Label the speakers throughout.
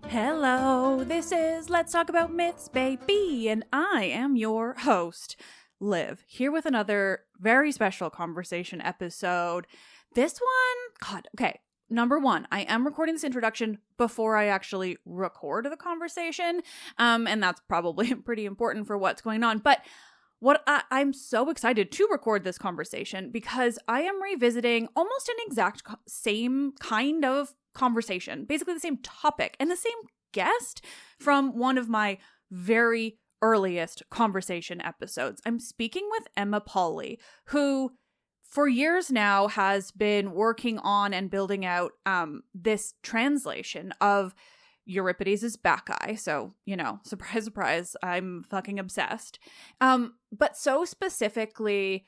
Speaker 1: Hello, this is Let's Talk About Myths, baby, and I am your host, Liv, here with another very special conversation episode. This one, number one, I am recording this introduction before I actually record the conversation, and that's probably pretty important for what's going on, but I'm so excited to record this conversation because I am revisiting almost an exact same kind of conversation, basically the same topic and the same guest from one of my very earliest conversation episodes. I'm speaking with Emma Pauly, who for years now has been working on and building out this translation of Euripides' Bacchae. So, surprise, surprise, I'm fucking obsessed. But so specifically,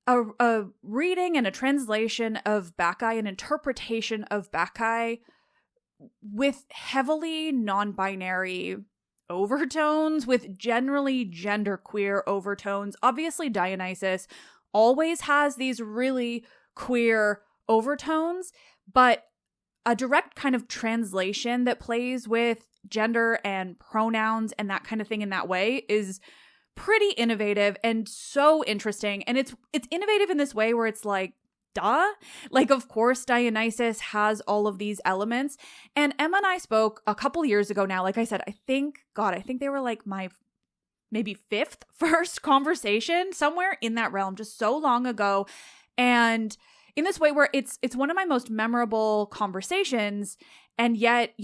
Speaker 1: a reading and a translation of Bacchae, an interpretation of Bacchae with heavily non-binary overtones, with generally genderqueer overtones. Obviously, Dionysus always has these really queer overtones, but a direct kind of translation that plays with gender and pronouns and that kind of thing in that way is pretty innovative and so interesting. And it's innovative in this way where it's like, duh. Like, of course, Dionysus has all of these elements. And Emma and I spoke a couple years ago now. Like I said, I think they were like my maybe first conversation, somewhere in that realm, just so long ago. And in this way where it's one of my most memorable conversations. And yet,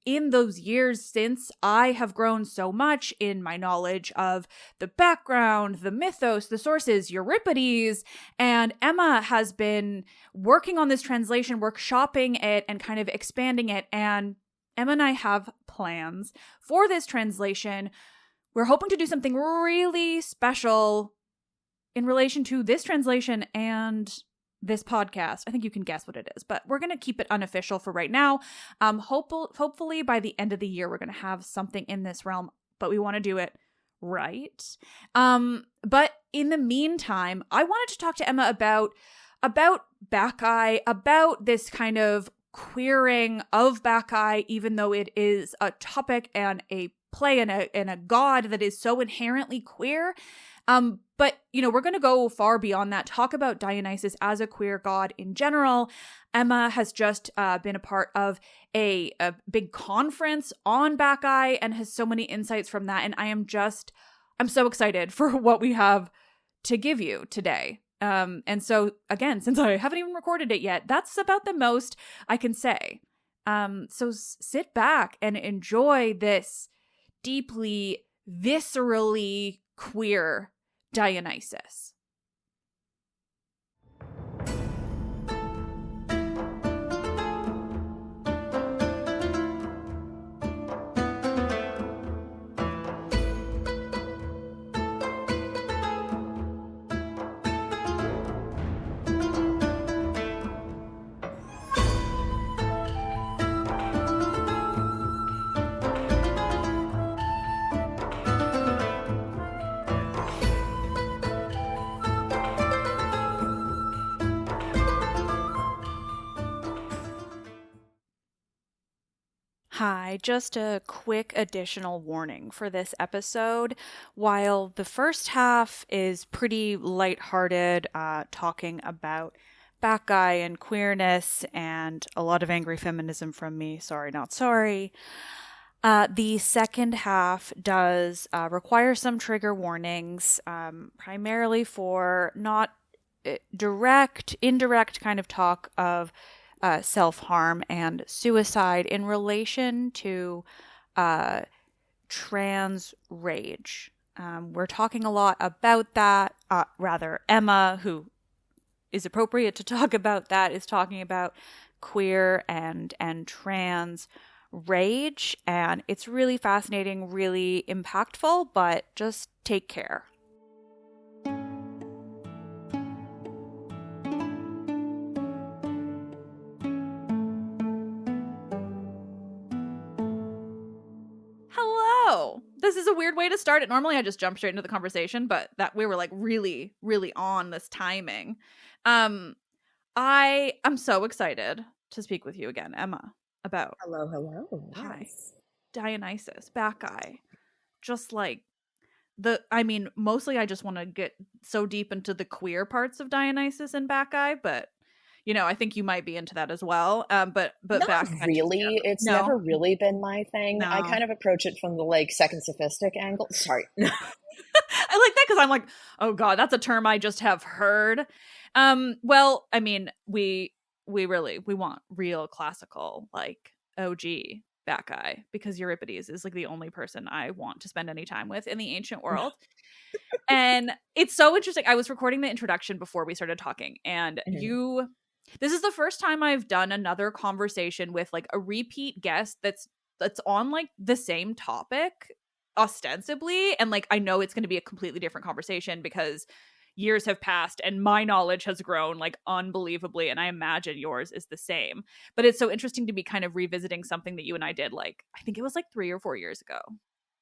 Speaker 1: in those years since, I have grown so much in my knowledge of the background, the mythos, the sources, Euripides, and Emma has been working on this translation, workshopping it, and kind of expanding it. And Emma and I have plans for this translation. We're hoping to do something really special in relation to this translation and this podcast. I think you can guess what it is, but we're going to keep it unofficial for right now. Hopefully by the end of the year, we're going to have something in this realm, but we want to do it right. But in the meantime, I wanted to talk to Emma about Bacchae, about this kind of queering of Bacchae, even though it is a topic and a play and a god that is so inherently queer. But, we're going to go far beyond that, talk about Dionysus as a queer god in general. Emma has just been a part of a big conference on Bacchae and has so many insights from that. And I'm so excited for what we have to give you today. And so, again, since I haven't even recorded it yet, that's about the most I can say. So sit back and enjoy this deeply, viscerally queer Dionysus. Hi, just a quick additional warning for this episode. While the first half is pretty lighthearted, talking about Bacchae and queerness and a lot of angry feminism from me, sorry, not sorry. The second half does require some trigger warnings, primarily for not indirect kind of talk of self-harm and suicide in relation to trans rage. We're talking a lot about that. Emma, who is appropriate to talk about that, is talking about queer and trans rage, and it's really fascinating, really impactful, but just take care. Hello. This is a weird way to start it. Normally I just jump straight into the conversation, but that we were like really, really on this timing. I am so excited to speak with you again, Emma, about
Speaker 2: Hello, hello.
Speaker 1: hi,
Speaker 2: Yes.
Speaker 1: Dionysus, Bacchae. Just like mostly I just want to get so deep into the queer parts of Dionysus and Bacchae, but I think you might be into that as well. But
Speaker 2: Not
Speaker 1: Bacchae just
Speaker 2: really. It's
Speaker 1: no,
Speaker 2: never really been my thing. I
Speaker 1: no.
Speaker 2: kind of approach it from the like second sophistic angle. Sorry.
Speaker 1: I like that because I'm like, oh god, that's a term I just have heard. Well, I mean, we really we want real classical like OG Bacchae because Euripides is like the only person I want to spend any time with in the ancient world. And it's so interesting. I was recording the introduction before we started talking, and
Speaker 2: Mhm.
Speaker 1: this is the first time I've done another conversation with like a repeat guest that's on like the same topic ostensibly, and like I know it's going to be a completely different conversation because years have passed and my knowledge has grown like unbelievably, and I imagine yours is the same. But it's so interesting to be kind of revisiting something that you and I did like I think it was like 3 or 4 years ago.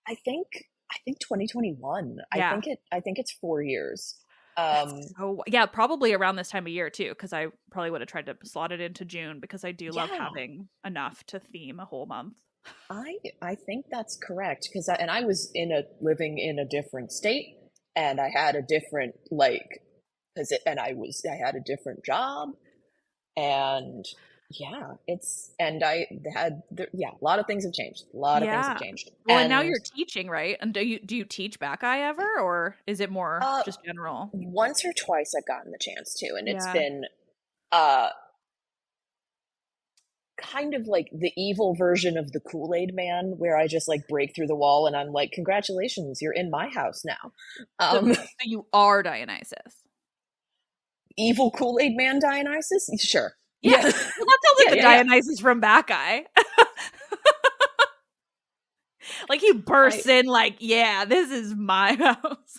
Speaker 2: I think I think 2021.
Speaker 1: Yeah.
Speaker 2: I think it's 4 years.
Speaker 1: That's
Speaker 2: Um
Speaker 1: so yeah, probably around this time of year too, because I probably would have tried to slot it into June because I do love
Speaker 2: yeah,
Speaker 1: having enough to theme a whole month.
Speaker 2: I think that's correct because I was in a living in a different state and I had a different like and I had a different job. And yeah, yeah, a lot of things have changed. A lot of things have
Speaker 1: Yeah.
Speaker 2: changed.
Speaker 1: Well, and now
Speaker 2: And
Speaker 1: you're teaching, right? And do you teach Bacchae ever, or is it more
Speaker 2: uh
Speaker 1: just general?
Speaker 2: once or twice I've gotten the chance to, and it's
Speaker 1: Yeah.
Speaker 2: been uh kind of like the evil version of the Kool-Aid man, where I just like break through the wall and I'm like, congratulations, you're in my house now.
Speaker 1: So,
Speaker 2: Um
Speaker 1: so you are Dionysus.
Speaker 2: Evil Kool-Aid man Dionysus? Sure.
Speaker 1: Yeah.
Speaker 2: Yeah.
Speaker 1: Well, that sounds like
Speaker 2: Yeah,
Speaker 1: the
Speaker 2: yeah, yeah.
Speaker 1: Dionysus from Bacchae. Like he
Speaker 2: I
Speaker 1: bursts in, like, yeah, this is my house.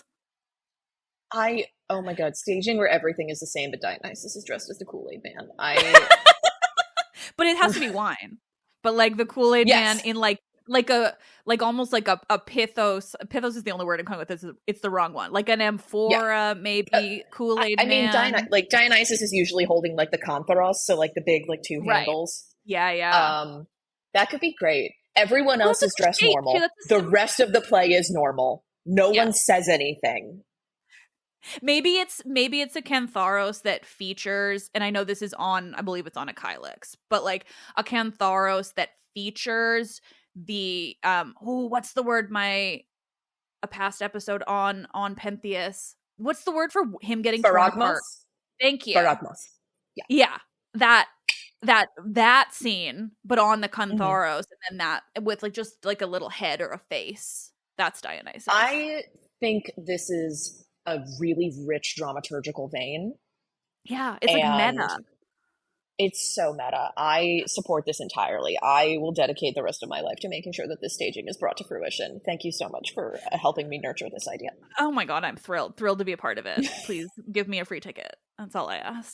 Speaker 2: I oh my god, staging where everything is the same but Dionysus is dressed as the Kool-Aid man. I
Speaker 1: But it has to be wine. But like the Kool-Aid man
Speaker 2: Yes.
Speaker 1: in like almost like a Pithos. Pithos is the only word I'm coming with. It's the wrong one. Like an
Speaker 2: Yeah.
Speaker 1: amphora,
Speaker 2: Uh,
Speaker 1: maybe Kool-Aid
Speaker 2: I mean,
Speaker 1: man.
Speaker 2: Dionysus is usually holding like the Kantharos, so like the big like two
Speaker 1: Right.
Speaker 2: handles.
Speaker 1: Yeah, yeah.
Speaker 2: Um, that could be great. Everyone
Speaker 1: Well,
Speaker 2: else
Speaker 1: that's a
Speaker 2: is
Speaker 1: good
Speaker 2: dressed
Speaker 1: shape too.
Speaker 2: normal.
Speaker 1: That's a
Speaker 2: The rest of the play is normal. No
Speaker 1: yeah.
Speaker 2: one says anything.
Speaker 1: Maybe it's a Cantharos that features, and I know this is on, I believe it's on a Kylix, but like a Cantharos that features the what's the word my a past episode on Pentheus. What's the word for him getting torn apart?
Speaker 2: Pharagmos?
Speaker 1: Thank you.
Speaker 2: Pharagmos. Yeah.
Speaker 1: Yeah. That that scene, but on the
Speaker 2: Mhm.
Speaker 1: Cantharos, and then that with like just like a little head or a face. That's Dionysus.
Speaker 2: I think this is a really rich dramaturgical vein,
Speaker 1: Yeah, it's like
Speaker 2: and
Speaker 1: meta.
Speaker 2: it's so meta. I support this entirely. I will dedicate the rest of my life to making sure that this staging is brought to fruition. Thank you so much for helping me nurture this idea.
Speaker 1: Oh my god, I'm thrilled to be a part of it. Please give me a free ticket. That's all I ask.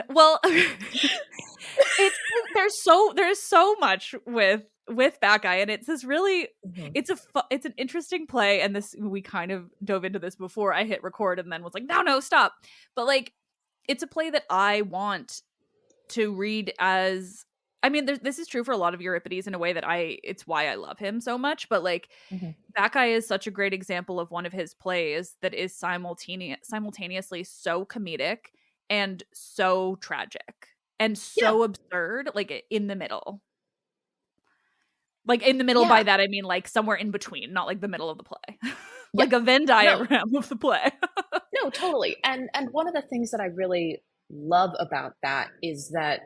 Speaker 1: Well, it's there's so much with Bacchae, and it's this really
Speaker 2: Mhm.
Speaker 1: it's an interesting play, and this we kind of dove into this before I hit record, and then was like, no, stop. But like, it's a play that I want to read as. I mean, this is true for a lot of Euripides in a way that it's why I love him so much. But like,
Speaker 2: Mhm.
Speaker 1: Bacchae is such a great example of one of his plays that is simultaneously so comedic and so tragic and
Speaker 2: Yeah,
Speaker 1: so absurd, like in the middle. Like in the middle by
Speaker 2: yeah,
Speaker 1: that I mean like somewhere in between, not like the middle of the play.
Speaker 2: yeah.
Speaker 1: Like a Venn
Speaker 2: No,
Speaker 1: diagram of the play.
Speaker 2: no, totally. And one of the things that I really love about that is that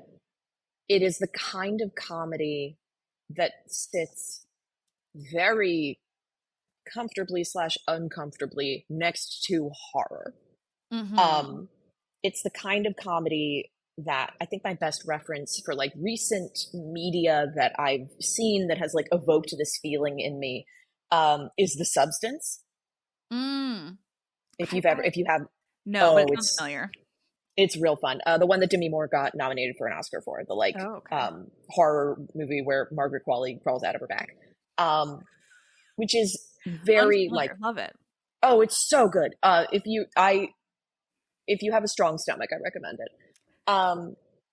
Speaker 2: it is the kind of comedy that sits very comfortably slash uncomfortably next to horror.
Speaker 1: Mhm.
Speaker 2: Um, it's the kind of comedy. that. I think my best reference for like recent media that I've seen that has like evoked this feeling in me is The Substance.
Speaker 1: Mm.
Speaker 2: If
Speaker 1: I,
Speaker 2: you've ever,
Speaker 1: I
Speaker 2: if you have,
Speaker 1: no, but
Speaker 2: oh,
Speaker 1: it sounds familiar.
Speaker 2: it's real fun. The one that Demi Moore got nominated for an Oscar for, the like
Speaker 1: Oh, okay.
Speaker 2: horror movie where Margaret Qualley crawls out of her back, um, which is very like,
Speaker 1: Unfamiliar. Love it.
Speaker 2: oh, it's so good. If you have a strong stomach, I recommend it.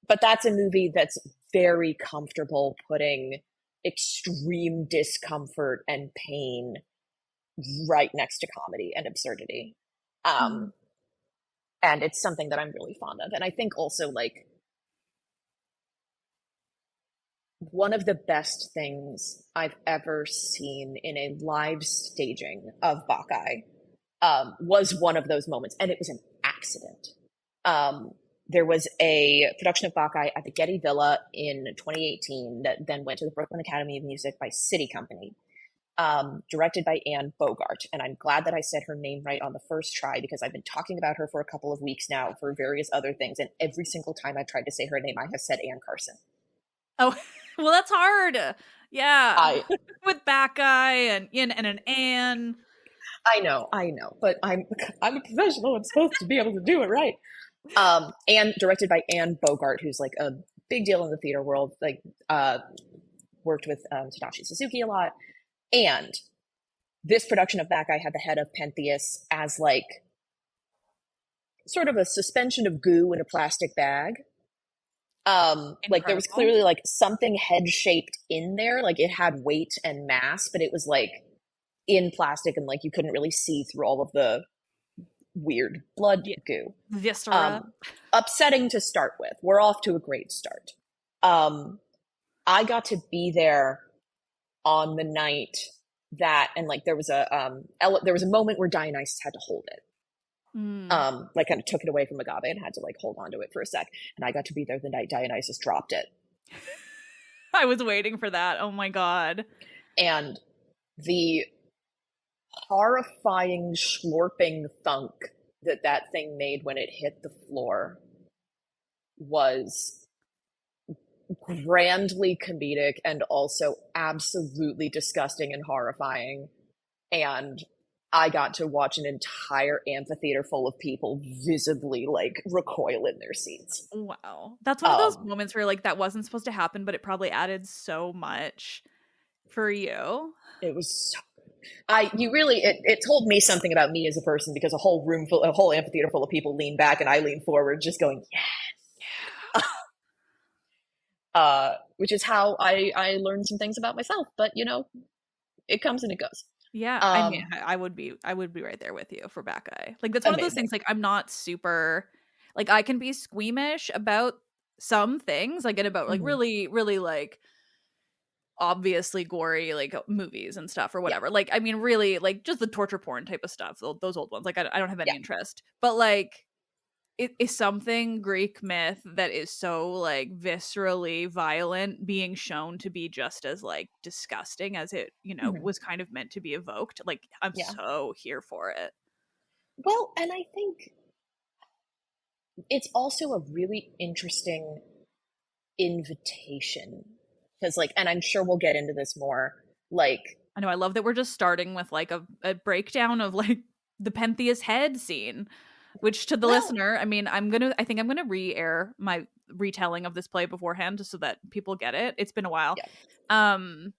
Speaker 2: But that's a movie that's very comfortable putting extreme discomfort and pain right next to comedy and absurdity.
Speaker 1: Mm.
Speaker 2: Um, and it's something that I'm really fond of. And I think also like one of the best things I've ever seen in a live staging of Bacchae was one of those moments, and it was an accident. Um, there was a production of Bacchae at the Getty Villa in 2018 that then went to the Brooklyn Academy of Music by City Company, directed by Anne Bogart. And I'm glad that I said her name right on the first try because I've been talking about her for a couple of weeks now for various other things. And every single time I've tried to say her name, I have said Anne Carson.
Speaker 1: Oh, well, that's hard. Yeah.
Speaker 2: I
Speaker 1: With Bacchae and an Anne.
Speaker 2: I know, but I'm a professional. I'm supposed to be able to do it right. And directed by Anne Bogart, who's like a big deal in the theater world. Like, worked with Tadashi Suzuki a lot. And this production of Bacchae had the head of Pentheus as like sort of a suspension of goo in a plastic bag. Like there was
Speaker 1: Incredible.
Speaker 2: clearly like something head shaped in there, like it had weight and mass, but it was like in plastic and like you couldn't really see through all of the weird blood
Speaker 1: Yeah.
Speaker 2: goo.
Speaker 1: Viscera.
Speaker 2: Upsetting to start with. We're off to a great start. Um, I got to be there on the night that, and like there was there was a moment where Dionysus had to hold it.
Speaker 1: Mm.
Speaker 2: Like kind of took it away from Agave and had to like hold on to it for a sec. And I got to be there the night Dionysus dropped it.
Speaker 1: I was waiting for that. Oh my God.
Speaker 2: And the horrifying slurping thunk that that thing made when it hit the floor was grandly comedic and also absolutely disgusting and horrifying. And I got to watch an entire amphitheater full of people visibly like recoil in their seats.
Speaker 1: Wow. That's one of those moments where like that wasn't supposed to happen, but it probably added so much for you.
Speaker 2: It was so you really it told me something about me as a person because a whole amphitheater full of people leaned back and I leaned forward just going yeah. Which is how I learned some things about myself, but you know, it comes and it goes.
Speaker 1: Yeah, I mean, I would be right there with you for Bacchae. Like that's one of those
Speaker 2: Amazing.
Speaker 1: things. Like I'm not super, like I can be squeamish about some things, like and about like
Speaker 2: Mm-hmm.
Speaker 1: really like obviously gory like movies and stuff or
Speaker 2: Yeah,
Speaker 1: whatever. Like I mean, really like just the torture porn type of stuff. Those old ones. Like I don't have any
Speaker 2: yeah.
Speaker 1: interest. But like it is something Greek myth that is so like viscerally violent being shown to be just as like disgusting as it,
Speaker 2: Mm-hmm.
Speaker 1: was kind of meant to be evoked. Like I'm
Speaker 2: Yeah.
Speaker 1: so here for it.
Speaker 2: Well, and I think it's also a really interesting invitation because like and I'm sure we'll get into this more like
Speaker 1: I know I love that we're just starting with like a breakdown of like the Pentheus head scene, which to the
Speaker 2: well
Speaker 1: listener, I mean, I think I'm gonna re-air my retelling of this play beforehand just so that people get it. It's been a while.
Speaker 2: yeah.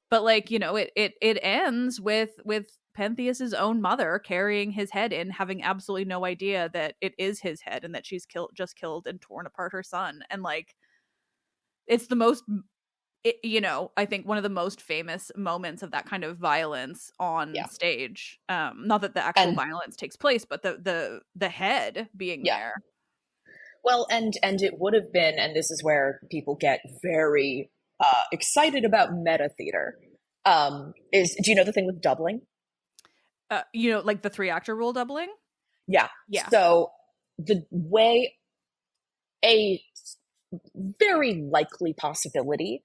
Speaker 1: But like, it ends with Pentheus's own mother carrying his head in, having absolutely no idea that it is his head and that she's killed and torn apart her son. And like it's the most I think one of the most famous moments of that kind of violence on
Speaker 2: Yeah.
Speaker 1: stage. Not that the actual
Speaker 2: And
Speaker 1: violence takes place, but the head being
Speaker 2: yeah.
Speaker 1: there.
Speaker 2: Well, and it would have been, and this is where people get very excited about meta theater. Is do you know the thing with doubling?
Speaker 1: Like the 3-actor rule doubling.
Speaker 2: Yeah.
Speaker 1: Yeah.
Speaker 2: So the way a very likely possibility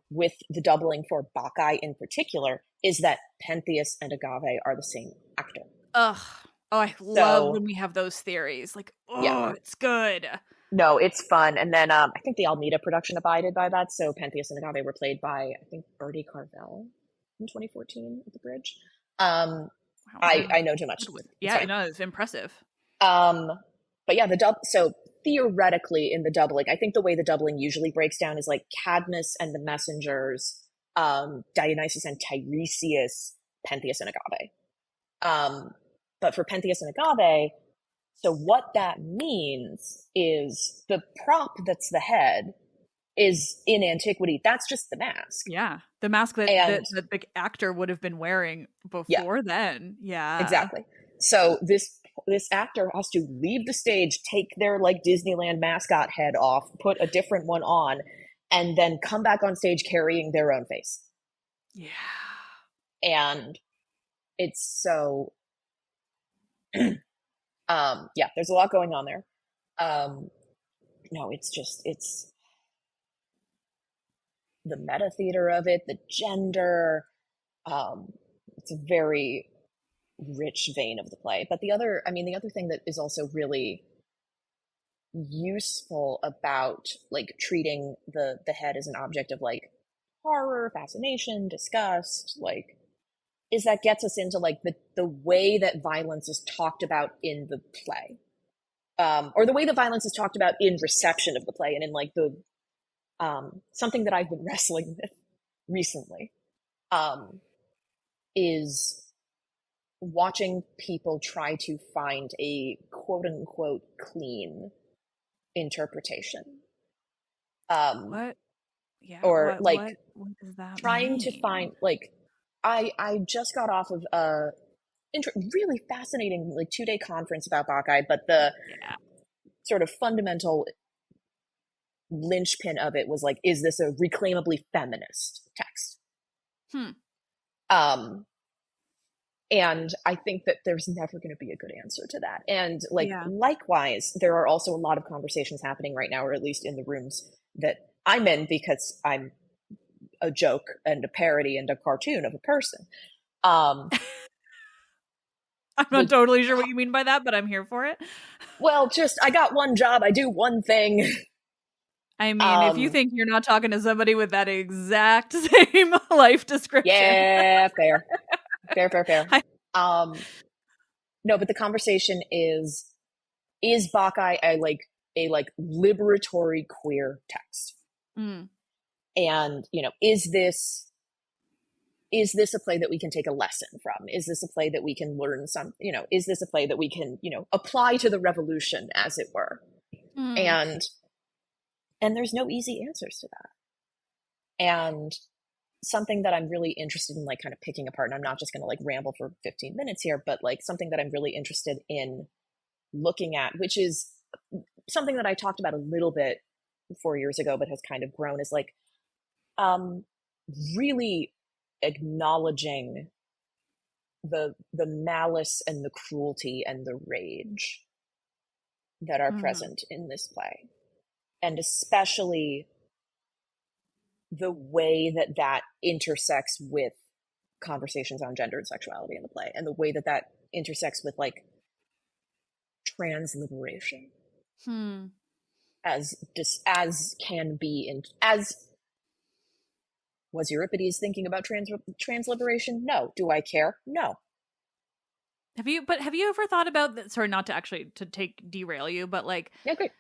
Speaker 2: with the doubling for Bacchae in particular is that Pentheus and Agave are the same actor.
Speaker 1: Ugh. Oh, I love when
Speaker 2: So
Speaker 1: we have those theories. Like,
Speaker 2: yeah,
Speaker 1: oh, it's good.
Speaker 2: No, it's fun. And then I think the Almeida production abided by that. So Pentheus and Agave were played by, I think, Bertie Carvel in 2014 at the Bridge. Um,
Speaker 1: Wow,
Speaker 2: I
Speaker 1: I'm
Speaker 2: know too much.
Speaker 1: good with.
Speaker 2: It's
Speaker 1: Yeah,
Speaker 2: fine.
Speaker 1: no, it's impressive.
Speaker 2: Um, but yeah, the dub. So theoretically, in the doubling, I think the way the doubling usually breaks down is like Cadmus and the messengers, Dionysus and Tiresias, Pentheus and Agave. But for Pentheus and Agave, so what that means is the prop that's the head is in antiquity. That's just the mask.
Speaker 1: Yeah, the mask
Speaker 2: And
Speaker 1: that the actor would have been wearing
Speaker 2: yeah,
Speaker 1: before then. Yeah.
Speaker 2: exactly. So this actor has to leave the stage, take their like Disneyland mascot head off, put a different one on, and then come back on stage carrying their own face.
Speaker 1: Yeah.
Speaker 2: And it's so yeah, there's a lot going on there. No, it's the meta theater of it, the gender. Um, it's a very rich vein of the play. But the other thing that is also really useful about like treating the head as an object of like horror, fascination, disgust, like is that gets us into like the way that violence is talked about in the play. Or the way that violence is talked about in reception of the play and in like the something that I've been wrestling with recently um, is watching people try to find a quote unquote clean interpretation.
Speaker 1: What? Yeah.
Speaker 2: Or like
Speaker 1: What does that
Speaker 2: trying to
Speaker 1: mean?
Speaker 2: find like I just got off of a really fascinating like 2 day conference about Bacchae, but the
Speaker 1: Yeah.
Speaker 2: sort of fundamental linchpin of it was like, is this a reclaimably feminist text?
Speaker 1: Hmm.
Speaker 2: Um, and I think that there's never going to be a good answer to that. And like,
Speaker 1: Yeah.
Speaker 2: likewise, there are also a lot of conversations happening right now, or at least in the rooms that I'm in because I'm a joke and a parody and a cartoon of a person. Um,
Speaker 1: I'm not
Speaker 2: the
Speaker 1: totally sure what you mean by that, but I'm here for it.
Speaker 2: well, just I got one job, I do one thing.
Speaker 1: I mean, if you
Speaker 2: Um,
Speaker 1: think you're not talking to somebody with that exact same life description,
Speaker 2: yeah, fair, fair, fair, fair.
Speaker 1: I,
Speaker 2: No, but the conversation is Bacchae a like liberatory queer text?
Speaker 1: mm,
Speaker 2: And is this a play that we can take a lesson from? Is this a play that we can learn some, is this a play that we can, apply to the revolution, as it were?
Speaker 1: mm,
Speaker 2: And there's no easy answers to that. And something that I'm really interested in like kind of picking apart, and I'm not just going to like ramble for 15 minutes here, but like something that I'm really interested in looking at, which is something that I talked about a little bit 4 years ago, but has kind of grown, is like um, really acknowledging the malice and the cruelty and the rage that are
Speaker 1: mm.
Speaker 2: present in this play, and especially the way that that intersects with conversations on gender and sexuality in the play, and the way that that intersects with like trans liberation
Speaker 1: Hmm.
Speaker 2: as can be in as was Euripides thinking about trans liberation? No. Do I care? No.
Speaker 1: Have you ever thought about that? Sorry, not to actually to take derail you, but like
Speaker 2: Yeah, great.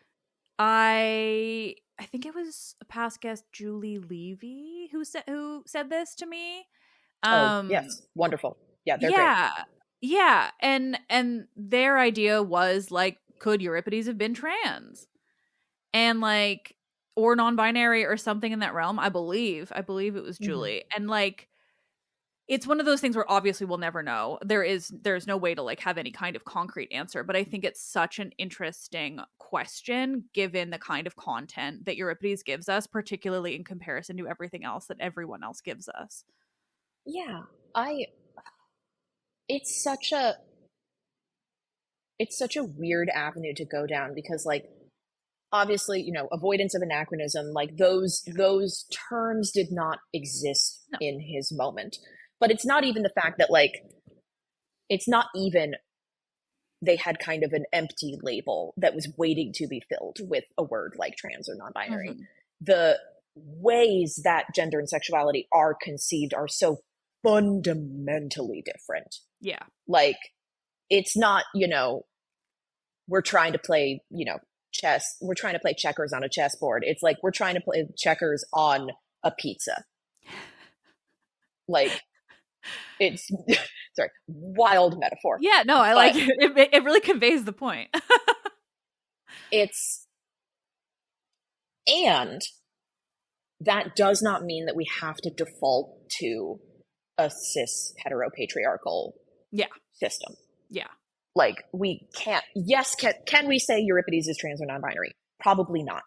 Speaker 1: I think it was a past guest, Julie Levy, who said this to me.
Speaker 2: Oh,
Speaker 1: Um,
Speaker 2: yes. Wonderful. Yeah, they're great.
Speaker 1: yeah, yeah, and their idea was like, could Euripides have been trans and like or non-binary or something in that realm? I believe it was
Speaker 2: Mm-hmm.
Speaker 1: Julie, and like it's one of those things where obviously we'll never know. There's no way to like have any kind of concrete answer, but I think it's such an interesting question given the kind of content that Euripides gives us, particularly in comparison to everything else that everyone else gives us.
Speaker 2: Yeah. I it's such a it's such a weird avenue to go down because like obviously, avoidance of anachronism, like
Speaker 1: Yeah.
Speaker 2: those terms did not exist
Speaker 1: No.
Speaker 2: in his moment. But it's not even the fact that like it's not even they had kind of an empty label that was waiting to be filled with a word like trans or non-binary. The ways that gender and sexuality are conceived are so fundamentally different.
Speaker 1: Yeah.
Speaker 2: Like, it's not, we're trying to play, chess. We're trying to play checkers on a chessboard. It's like we're trying to play checkers on a pizza. Like, it's sorry, wild metaphor.
Speaker 1: Yeah, no, I like it. It really conveys the point.
Speaker 2: And that does not mean that we have to default to a cis heteropatriarchal system.
Speaker 1: Yeah.
Speaker 2: Like, we can't, yes, can we say Euripides is trans or non-binary? Probably not.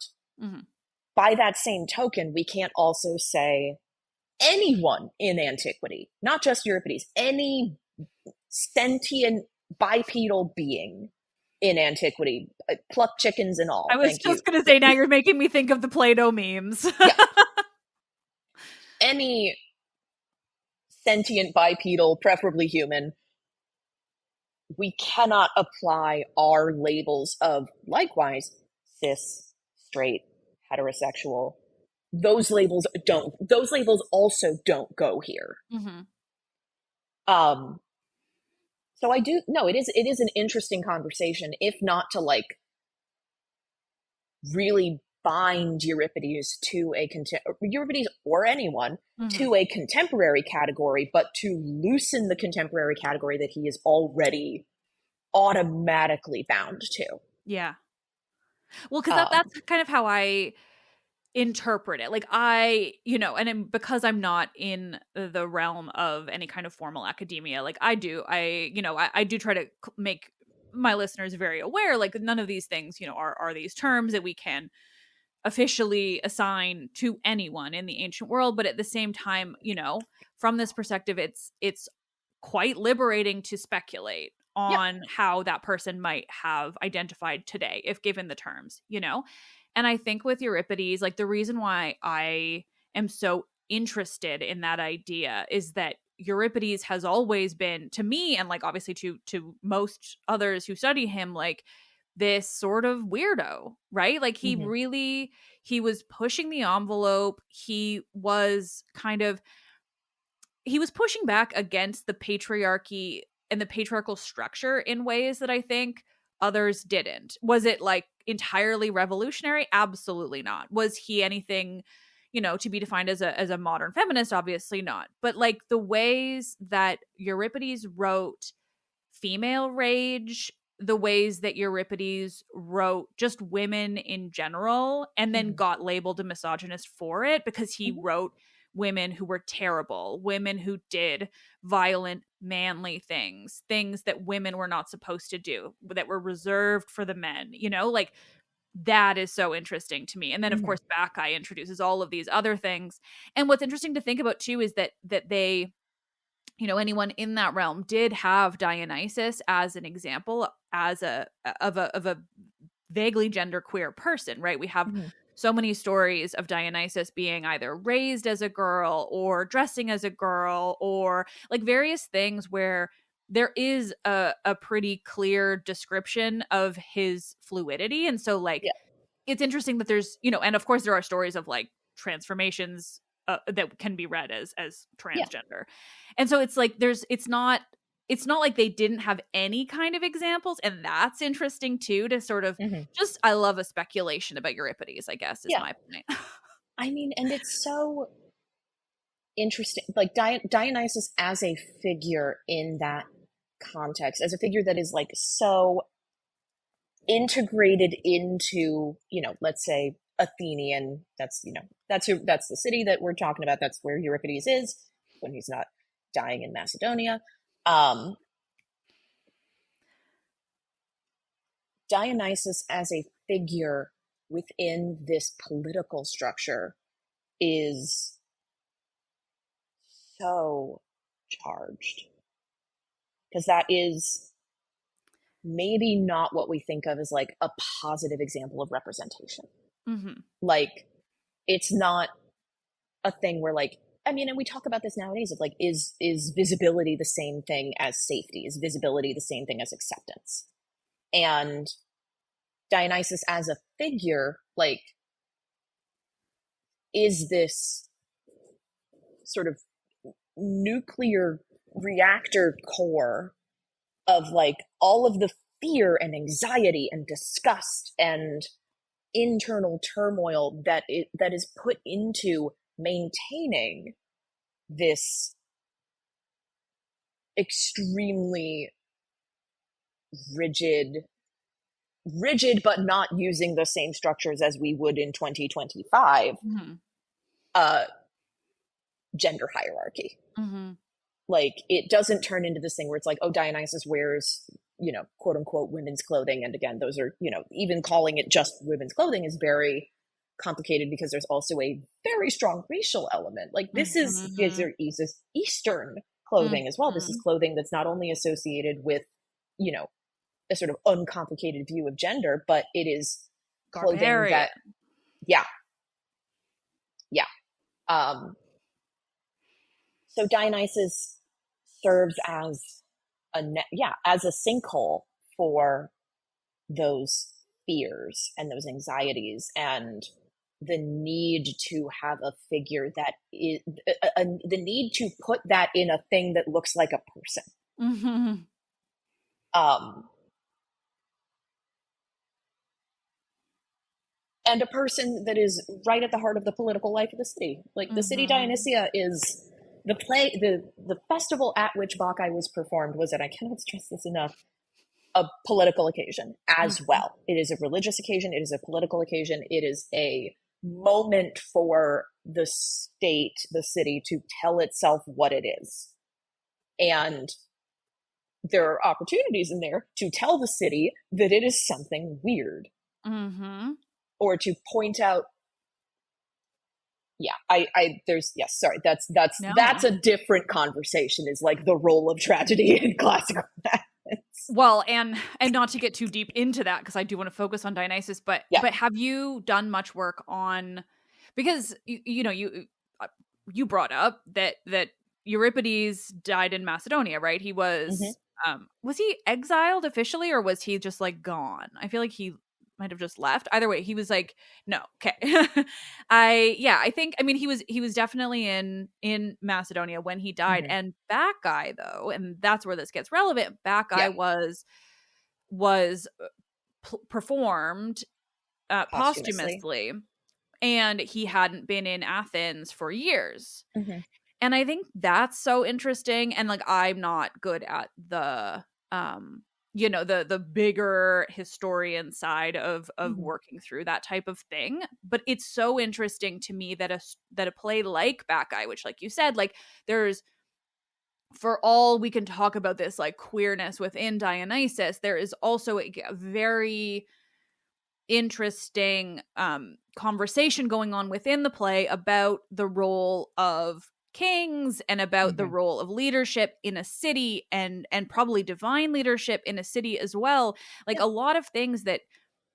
Speaker 2: By that same token, we can't also say anyone in antiquity, not just Euripides, any sentient bipedal being in antiquity, pluck chickens and all.
Speaker 1: I was just going to say, now you're making me think of the Play-Doh memes.
Speaker 2: Yeah. Any sentient bipedal, preferably human, we cannot apply our labels of, likewise, cis, straight, heterosexual. Those labels also don't go here. So it is an interesting conversation, if not to like really bind Euripides to Euripides or anyone to a contemporary category, but to loosen the contemporary category that he is already automatically bound to.
Speaker 1: Yeah. Well, because that's kind of how I interpret it. Like, because I'm not in the realm of any kind of formal academia, like I do try to make my listeners very aware, like, none of these things, are these terms that we can officially assign to anyone in the ancient world. But at the same time, from this perspective, it's quite liberating to speculate on how that person might have identified today if given the terms, And I think with Euripides, like, the reason why I am so interested in that idea is that Euripides has always been, to me, and like obviously to most others who study him, like this sort of weirdo, right? Like, he was pushing the envelope. He was pushing back against the patriarchy and the patriarchal structure in ways that I think others didn't. Was it like entirely revolutionary? Absolutely not. Was he anything, to be defined as a modern feminist? Obviously not. But like, the ways that Euripides wrote female rage, the ways that Euripides wrote just women in general, and then got labeled a misogynist for it because he wrote women who were terrible, women who did violent, manly things that women were not supposed to do, that were reserved for the men, like, that is so interesting to me. And then of course Bacchae introduces all of these other things. And what's interesting to think about too is that they, anyone in that realm did have Dionysus as an example as a vaguely genderqueer person, right? We have so many stories of Dionysus being either raised as a girl or dressing as a girl, or like various things where there is a pretty clear description of his fluidity. And so like, it's interesting that there's, and of course there are stories of like transformations that can be read as transgender. And so it's like, it's not like they didn't have any kind of examples. And that's interesting too, to sort of just, I love a speculation about Euripides, I guess, is my point.
Speaker 2: I mean, and it's so interesting, like Dionysus as a figure in that context, as a figure that is like so integrated into, let's say Athenian, that's the city that we're talking about. That's where Euripides is when he's not dying in Macedonia. Dionysus as a figure within this political structure is so charged, because that is maybe not what we think of as like a positive example of representation. Like, it's not a thing where like, I mean, and we talk about this nowadays of like, is visibility the same thing as safety? Is visibility the same thing as acceptance? And Dionysus as a figure, like, is this sort of nuclear reactor core of like all of the fear and anxiety and disgust and internal turmoil that is put into maintaining this extremely rigid but not using the same structures as we would in 2025 uh gender hierarchy. Like, it doesn't turn into this thing where it's like, oh, Dionysus wears, quote unquote women's clothing. And again, those are, even calling it just women's clothing is very complicated because there's also a very strong racial element. Like, this is Eastern clothing as well. This is clothing that's not only associated with, a sort of uncomplicated view of gender, but it is clothing that, yeah. So Dionysus serves as as a sinkhole for those fears and those anxieties and the need to have a figure that is the need to put that in a thing that looks like a person. And a person that is right at the heart of the political life of the city. Like, the city Dionysia is the play, the festival at which Bacchae was performed was, and I cannot stress this enough, a political occasion as well. It is a religious occasion. It is a political occasion. It is a moment for the state, the city, to tell itself what it is. And there are opportunities in there to tell the city that it is something weird. Or to point out, that's a different conversation, is like the role of tragedy in classical Athens.
Speaker 1: Well, and not to get too deep into that, because I do want to focus on Dionysus, but have you done much work on, because you brought up that Euripides died in Macedonia, right? He was he exiled officially, or was he just like gone? I feel like he might have just left. Either way, he was like, no, okay. I think, I mean, he was definitely in Macedonia when he died. And Bacchae, though, and that's where this gets relevant, Bacchae was performed posthumously, and he hadn't been in Athens for years. And I think that's so interesting. And like, I'm not good at the the bigger historian side of working through that type of thing, but it's so interesting to me that a play like Bacchae, which, like you said, like, there's, for all we can talk about this like queerness within Dionysus, there is also a very interesting conversation going on within the play about the role of kings and about the role of leadership in a city, and probably divine leadership in a city as well. Like, a lot of things that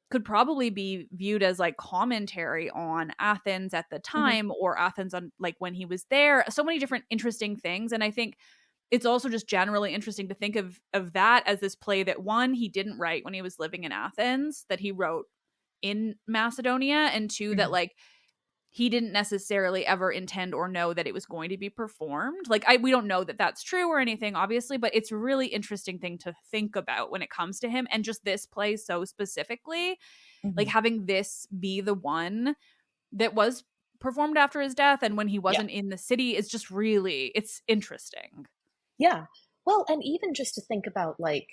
Speaker 1: could probably be viewed as like commentary on Athens at the time, or Athens on like when he was there. So many different interesting things. And I think it's also just generally interesting to think of that as this play that, one, he didn't write when he was living in Athens, that he wrote in Macedonia, and two, that like he didn't necessarily ever intend or know that it was going to be performed. Like, we don't know that that's true or anything, obviously, but it's a really interesting thing to think about when it comes to him. And just this play so specifically, like having this be the one that was performed after his death and when he wasn't in the city is just really, it's interesting.
Speaker 2: Yeah. Well, and even just to think about, like,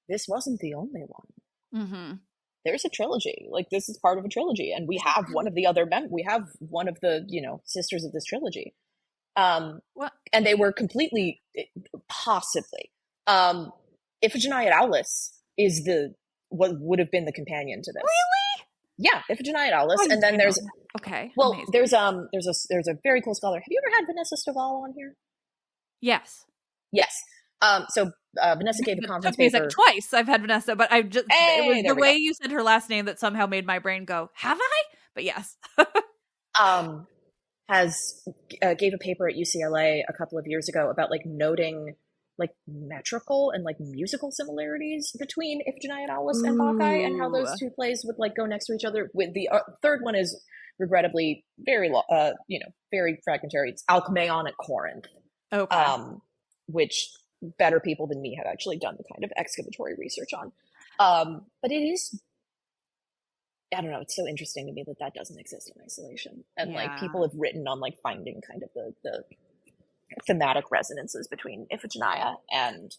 Speaker 2: this wasn't the only one. There's a trilogy. Like, this is part of a trilogy, and we have one of the other we have one of the sisters of this trilogy, and they were completely, possibly, Iphigenia at Aulis is what would have been the companion to this.
Speaker 1: Really?
Speaker 2: Yeah, Iphigenia at Aulis, and then there's
Speaker 1: amazing.
Speaker 2: there's a very cool scholar. Have you ever had Vanessa Stovall on here?
Speaker 1: Yes.
Speaker 2: So Vanessa gave a conference
Speaker 1: paper.
Speaker 2: Like
Speaker 1: twice I've had Vanessa, but it was the way you said her last name that somehow made my brain go, have I? But yes.
Speaker 2: Gave a paper at UCLA a couple of years ago about like noting like metrical and like musical similarities between Iphigenia and Aulus and Bacchae, and how
Speaker 1: Ooh.
Speaker 2: those two plays would like go next to each other. With the third one is regrettably very very fragmentary. It's Alcmaeon at Corinth,
Speaker 1: Okay.
Speaker 2: um, which better people than me have actually done the kind of excavatory research on. But it is, I don't know, it's so interesting to me that that doesn't exist in isolation. And like
Speaker 1: Yeah.
Speaker 2: people have written on like finding kind of the thematic resonances between Iphigenia and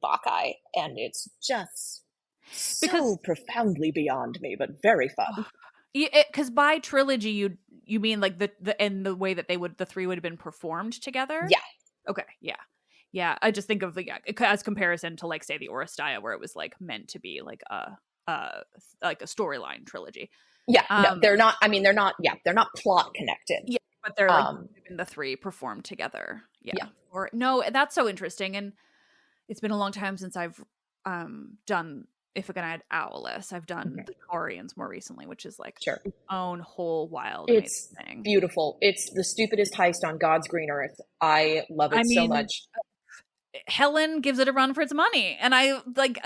Speaker 2: Bacchae, and it's just so
Speaker 1: Because
Speaker 2: profoundly beyond me, but very fun.
Speaker 1: because by trilogy you mean like the and the way that the three would have been performed together?
Speaker 2: Yeah,
Speaker 1: Okay, yeah. Yeah, I just think of as comparison to like say the Oresteia where it was like meant to be uh like a storyline trilogy.
Speaker 2: yeah, no,
Speaker 1: Um
Speaker 2: they're not. I mean, they're not. Yeah, they're not plot connected.
Speaker 1: yeah, but they're like
Speaker 2: Um,
Speaker 1: the three performed together.
Speaker 2: yeah,
Speaker 1: Yeah. Or no, that's so interesting, and it's been a long time since I've done Iphigenia Owlus. I've done
Speaker 2: mhm,
Speaker 1: the Taurians more recently, which is like
Speaker 2: sure.
Speaker 1: its own whole wild amazing
Speaker 2: It's
Speaker 1: thing.
Speaker 2: beautiful. It's the stupidest heist on God's green earth. I love
Speaker 1: I
Speaker 2: it so
Speaker 1: mean,
Speaker 2: much.
Speaker 1: Helen gives it a run for its money, and I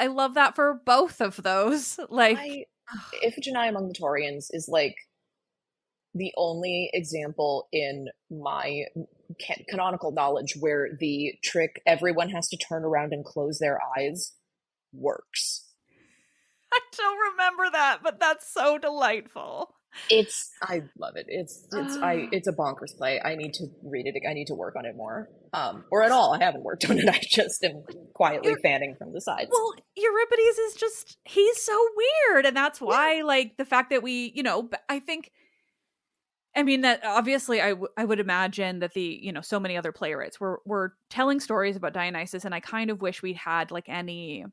Speaker 1: love that for both of those. Like,
Speaker 2: I Iphigenia among the Taurians is like the only example in my canonical knowledge where the trick everyone has to turn around and close their eyes works.
Speaker 1: I don't remember that, but that's so delightful.
Speaker 2: I love it. It's a bonkers play. I need to read it. I need to work on it more. Or at all. I haven't worked on it. I just am quietly fanning from the sides.
Speaker 1: Well, Euripides is just, he's so weird. And that's
Speaker 2: Yeah.
Speaker 1: why, like, the fact that we, I think, I mean, that obviously I would imagine that so many other playwrights were telling stories about Dionysus. And I kind of wish we had, like, any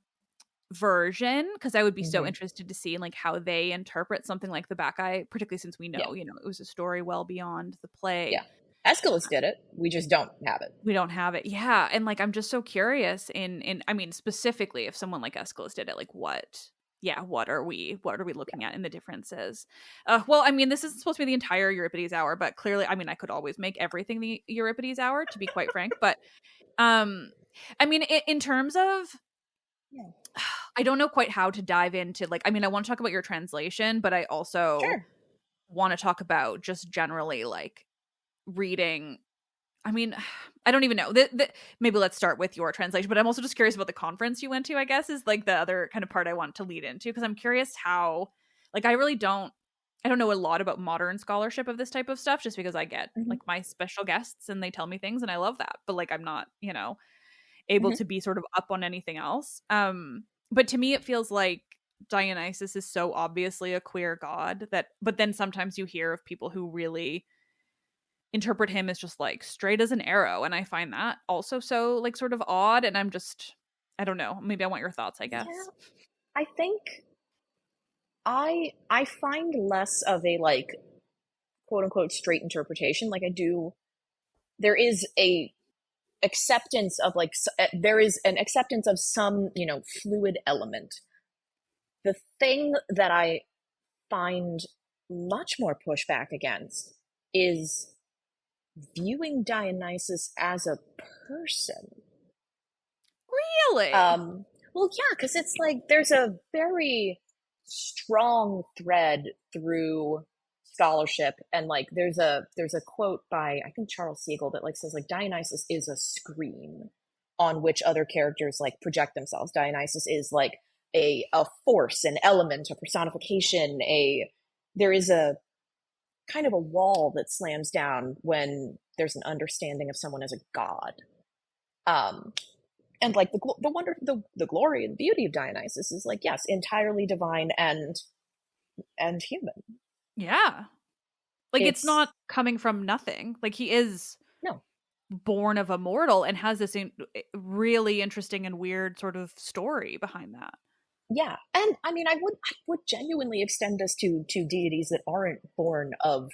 Speaker 1: version, because I would be so
Speaker 2: Hmm.
Speaker 1: interested to see, like, how they interpret something like the Bacchae, particularly since we
Speaker 2: Yeah.
Speaker 1: know, it was a story well beyond the play.
Speaker 2: Yeah. Aeschylus did it. We just don't have it.
Speaker 1: We don't have it. Yeah. And like I'm just so curious in I mean specifically if someone like Aeschylus did it, like what are we looking at in the differences? Well, I mean this isn't supposed to be the entire Euripides hour, but clearly I mean I could always make everything the Euripides hour to be quite frank, but um I mean in terms of
Speaker 2: Yeah.
Speaker 1: I don't know quite how to dive into like I mean I want to talk about your translation, but I also
Speaker 2: Sure.
Speaker 1: want to talk about just generally like reading. I mean, I don't even know. Maybe let's start with your translation, but I'm also just curious about the conference you went to, I guess, is like the other kind of part I want to lead into because I'm curious how, like, I don't know a lot about modern scholarship of this type of stuff just because I get
Speaker 2: Hmm.
Speaker 1: like my special guests and they tell me things and I love that. But like, I'm not, able
Speaker 2: Hmm.
Speaker 1: to be sort of up on anything else. But to me, it feels like Dionysus is so obviously a queer god but then sometimes you hear of people who really interpret him as just like straight as an arrow, and I find that also so like sort of odd, and I don't know, maybe I want your thoughts, I
Speaker 2: Yeah.
Speaker 1: guess.
Speaker 2: I think I find less of a like quote unquote straight interpretation. Like I do, there is a acceptance of like there is an acceptance of some fluid element. The thing that I find much more pushback against is viewing Dionysus as a person.
Speaker 1: Really?
Speaker 2: Well, yeah, because it's like there's a very strong thread through scholarship, and like there's a quote by I think Charles Siegel that like says like Dionysus is a screen on which other characters like project themselves. Dionysus is like a force, an element, a personification. There is a kind of a wall that slams down when there's an understanding of someone as a god. Um, and like the wonder, the glory and beauty of Dionysus is like yes, entirely divine and human.
Speaker 1: Yeah. Like it's
Speaker 2: It's
Speaker 1: not coming from nothing. Like he is
Speaker 2: no,
Speaker 1: born of a mortal and has this really interesting and weird sort of story behind that.
Speaker 2: yeah, and I mean, I would genuinely extend this to deities that aren't born of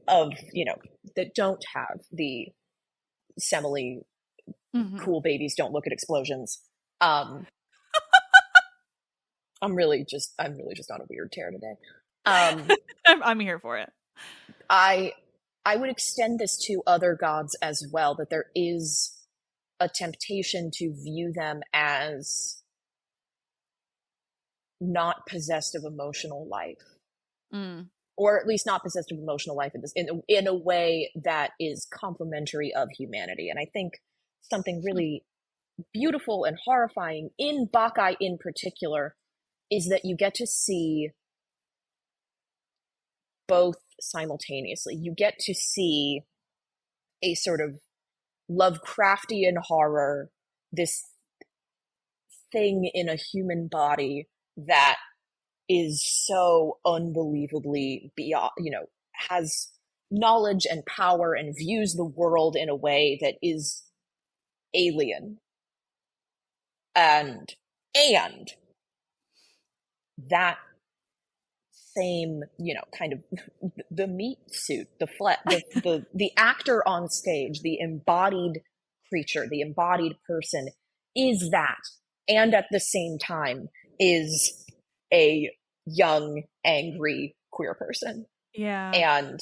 Speaker 2: that don't have the semele
Speaker 1: Mhm.
Speaker 2: cool babies don't look at explosions. Um, I'm really just on a weird tear today. Um,
Speaker 1: I'm here for it.
Speaker 2: I I would extend this to other gods as well, that there is a temptation to view them as not possessed of emotional life,
Speaker 1: Mm.
Speaker 2: or at least not possessed of emotional life in a way that is complementary of humanity. And I think something really beautiful and horrifying in Bacchae in particular is that you get to see both simultaneously. You get to see a sort of Lovecraftian horror, this thing in a human body that is so unbelievably beyond, has knowledge and power and views the world in a way that is alien. And that same, kind of the meat suit, the actor on stage, the embodied creature, the embodied person is that, and at the same time is a young, angry queer person.
Speaker 1: Yeah.
Speaker 2: And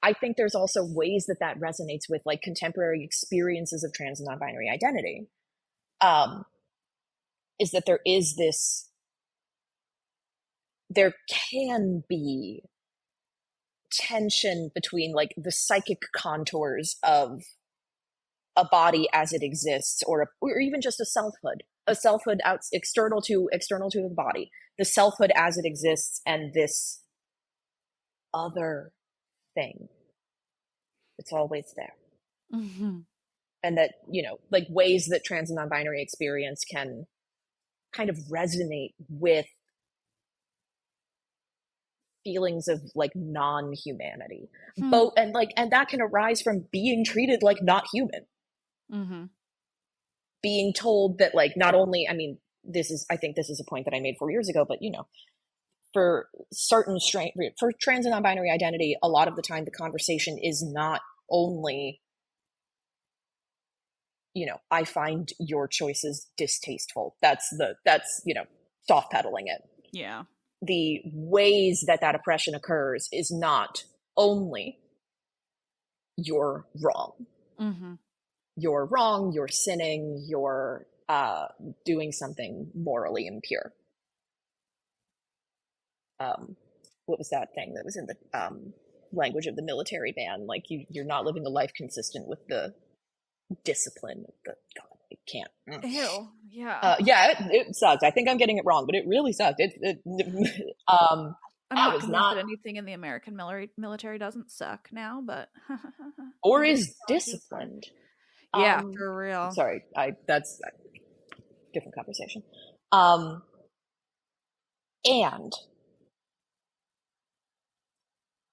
Speaker 2: I think there's also ways that that resonates with like contemporary experiences of trans and non-binary identity. Is that there can be tension between like the psychic contours of a body as it exists, or even just a selfhood out external to the body, the selfhood as it exists, and this other thing. It's always there.
Speaker 1: Mm-hmm.
Speaker 2: And that, like ways that trans and non-binary experience can kind of resonate with feelings of like non-humanity. Both, and that can arise from being treated like not human.
Speaker 1: Mm-hmm.
Speaker 2: Being told that like not only, I think this is a point that I made 4 years ago, but for for trans and non-binary identity, a lot of the time the conversation is not only, I find your choices distasteful. That's soft pedaling it.
Speaker 1: Yeah.
Speaker 2: The ways that oppression occurs is not only you're wrong.
Speaker 1: Mm-hmm.
Speaker 2: You're wrong, you're sinning, you're doing something morally impure. What was that thing that was in the language of the military ban? Like you're not living a life consistent with the discipline of the God. I can't.
Speaker 1: Ew. Yeah.
Speaker 2: Yeah, it sucked. I think I'm getting it wrong, but it really sucked.
Speaker 1: I'm
Speaker 2: That
Speaker 1: not
Speaker 2: was
Speaker 1: convinced
Speaker 2: not,
Speaker 1: that anything in the American military doesn't suck now, but
Speaker 2: or
Speaker 1: maybe
Speaker 2: is
Speaker 1: gone too far.
Speaker 2: disciplined.
Speaker 1: Yeah, for real.
Speaker 2: Sorry, that's a different conversation. And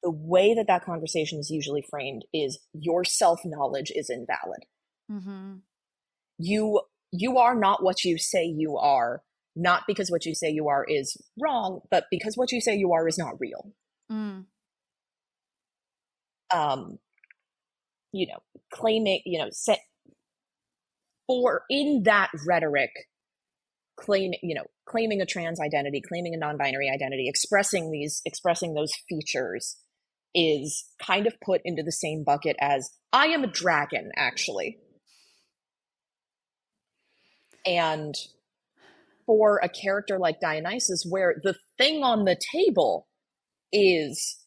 Speaker 2: the way that conversation is usually framed is your self-knowledge is invalid.
Speaker 1: Mm-hmm.
Speaker 2: You are not what you say you are, not because what you say you are is wrong, but because what you say you are is not real.
Speaker 1: Mm.
Speaker 2: Claiming, for in that rhetoric, claiming a trans identity, claiming a non-binary identity, expressing those features is kind of put into the same bucket as I am a dragon, actually. And for a character like Dionysus, where the thing on the table is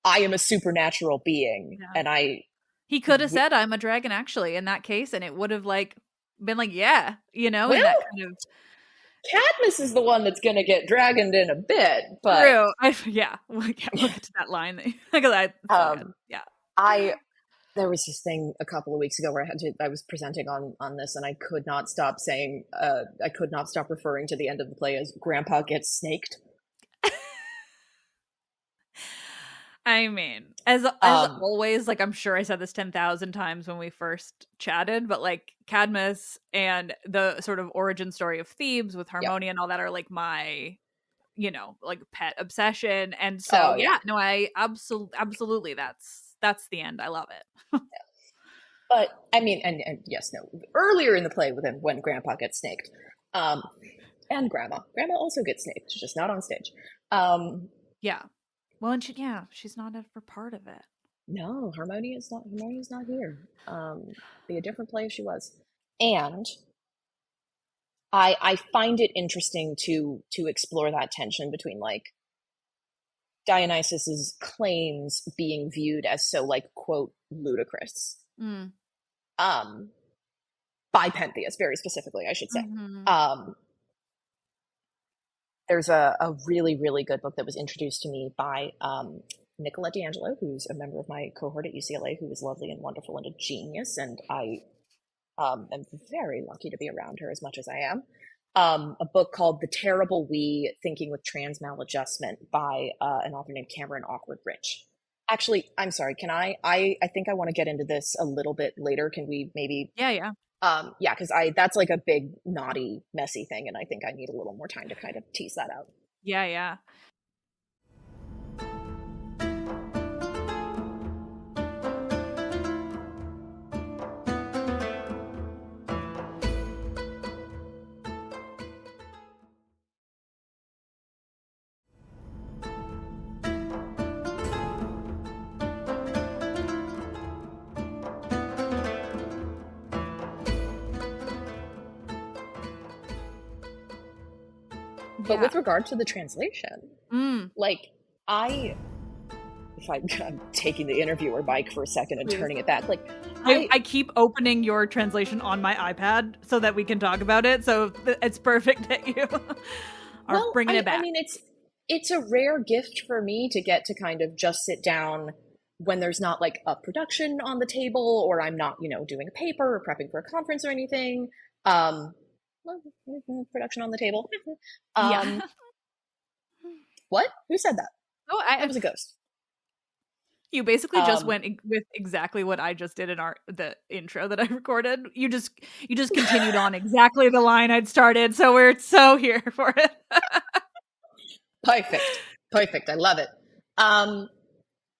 Speaker 2: I am a supernatural being,
Speaker 1: Yeah.
Speaker 2: and
Speaker 1: He could have said I'm a dragon actually in that case, and it would have like been like, yeah, in
Speaker 2: well,
Speaker 1: that kind of
Speaker 2: Cadmus is the one that's going to get dragoned in a bit, but
Speaker 1: true. Yeah, we'll get to that line because so good. Yeah.
Speaker 2: There was this thing a couple of weeks ago where I was presenting on this, and I could not stop referring to the end of the play as Grandpa gets snaked.
Speaker 1: I mean, as always, like I'm sure I said this 10,000 times when we first chatted, but like Cadmus and the sort of origin story of Thebes with Harmonia and all that are like my, like pet obsession. And so no, I absolutely that's the end. I love it.
Speaker 2: But I mean, and yes, no, earlier in the play when Grandpa gets snaked, and Grandma also gets snaked, she's just not on stage.
Speaker 1: Yeah. Well, and she's not ever part of it.
Speaker 2: No, Harmonia's not here. Be a different place she was. And I find it interesting to explore that tension between like Dionysus's claims being viewed as so like quote ludicrous.
Speaker 1: Mm.
Speaker 2: Um by Pentheus very specifically, I should say.
Speaker 1: Mm-hmm.
Speaker 2: Um there's a really, really good book that was introduced to me by Nicolette D'Angelo, who's a member of my cohort at UCLA, who is lovely and wonderful and a genius. And I am very lucky to be around her as much as I am. A book called The Terrible We, Thinking with Trans Maladjustment by an author named Cameron Awkward Rich. Actually, I'm sorry. Can I think I want to get into this a little bit later. Can we maybe?
Speaker 1: Yeah.
Speaker 2: Yeah, because that's like a big, naughty, messy thing, and I think I need a little more time to kind of tease that out.
Speaker 1: Yeah.
Speaker 2: But with regard to the translation, like I'm taking the interviewer mic for a second and turning it back. Like
Speaker 1: I keep opening your translation on my iPad so that we can talk about it. So it's perfect that you are bringing it back.
Speaker 2: I mean, it's a rare gift for me to get to kind of just sit down when there's not like a production on the table, or I'm not, doing a paper or prepping for a conference or anything. Production on the table.
Speaker 1: Yeah.
Speaker 2: What? Who said that?
Speaker 1: Oh,
Speaker 2: That was a ghost.
Speaker 1: You basically just went with exactly what I just did in the intro that I recorded. You just continued on exactly the line I'd started, so we're so here for it.
Speaker 2: Perfect. I love it.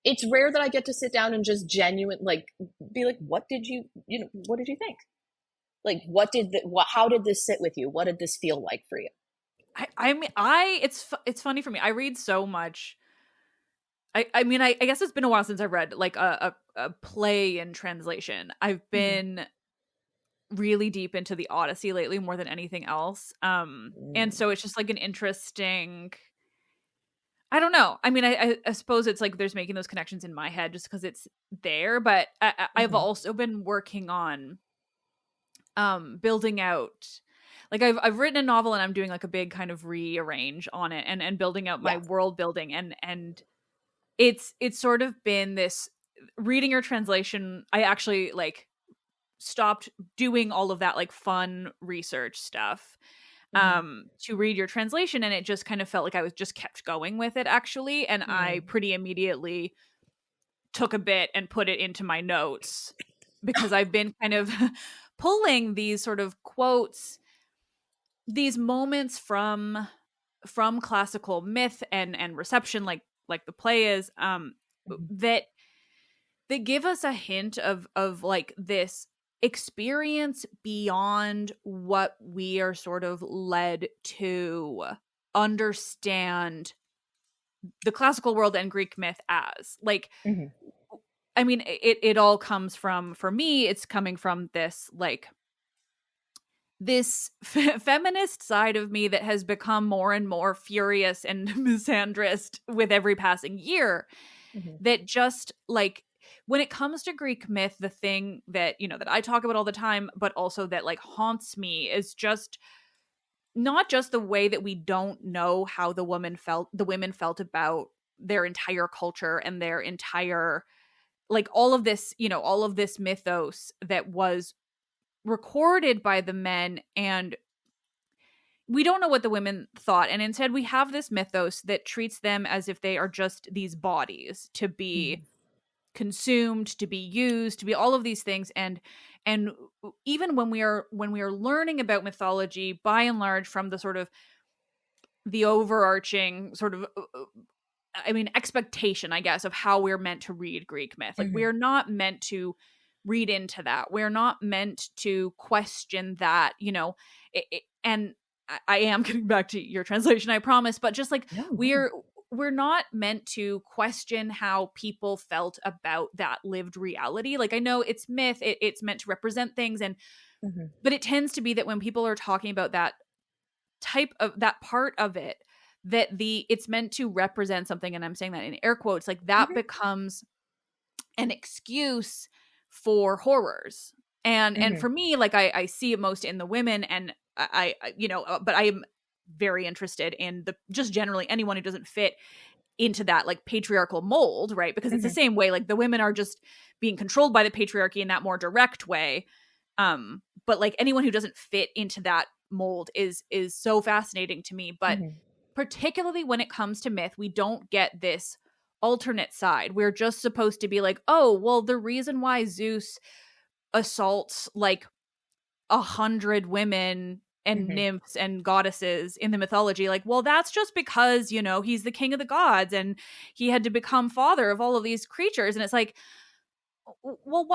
Speaker 2: It's rare that I get to sit down and just be like, what did you think? Like, how did this sit with you? What did this feel like for you?
Speaker 1: It's funny for me. I read so much. I mean, I guess it's been a while since I've read like a play in translation. I've been really deep into the Odyssey lately more than anything else. And so it's just like an interesting, I don't know. I mean, I suppose it's like there's making those connections in my head just because it's there. But I've also been working on building out, like I've written a novel and I'm doing like a big kind of rearrange on it and building out my world building and it's sort of been this reading your translation. I actually like stopped doing all of that like fun research stuff to read your translation, and it just kind of felt like I was just kept going with it actually, and I pretty immediately took a bit and put it into my notes because I've been kind of pulling these sort of quotes, these moments from classical myth and reception, like the play is, that give us a hint of like this experience beyond what we are sort of led to understand the classical world and Greek myth as. Like, I mean, it all comes from, for me, it's coming from this like this feminist side of me that has become more and more furious and misandrist with every passing year. That just like when it comes to Greek myth, the thing that, that I talk about all the time, but also that like haunts me is just not just the way that we don't know how the women felt about their entire culture and their entire, like all of this, all of this mythos that was recorded by the men, and we don't know what the women thought, and instead we have this mythos that treats them as if they are just these bodies to be consumed, to be used, to be all of these things. And even when we are learning about mythology, by and large, from the sort of the overarching sort of expectation, I guess, of how we're meant to read Greek myth, like we're not meant to read into that. We're not meant to question that, and I am getting back to your translation, I promise, but just like we're not meant to question how people felt about that lived reality. Like, I know it's myth, it's meant to represent things, and
Speaker 2: Mm-hmm.
Speaker 1: but it tends to be that when people are talking about that type of that part of it, that it's meant to represent something, and I'm saying that in air quotes, like that
Speaker 2: Mm-hmm.
Speaker 1: becomes an excuse for horrors. And
Speaker 2: Mm-hmm.
Speaker 1: for me, like I see it most in the women, and but I am very interested in the just generally anyone who doesn't fit into that like patriarchal mold, right? Because it's the
Speaker 2: Mm-hmm.
Speaker 1: same way, like the women are just being controlled by the patriarchy in that more direct way. But like anyone who doesn't fit into that mold is so fascinating to me. But
Speaker 2: Mm-hmm.
Speaker 1: particularly when it comes to myth, we don't get this alternate side. We're just supposed to be like, oh, well, the reason why Zeus assaults like 100 women and
Speaker 2: Mm-hmm.
Speaker 1: nymphs and goddesses in the mythology, like, well, that's just because, he's the king of the gods and he had to become father of all of these creatures. And it's like, well,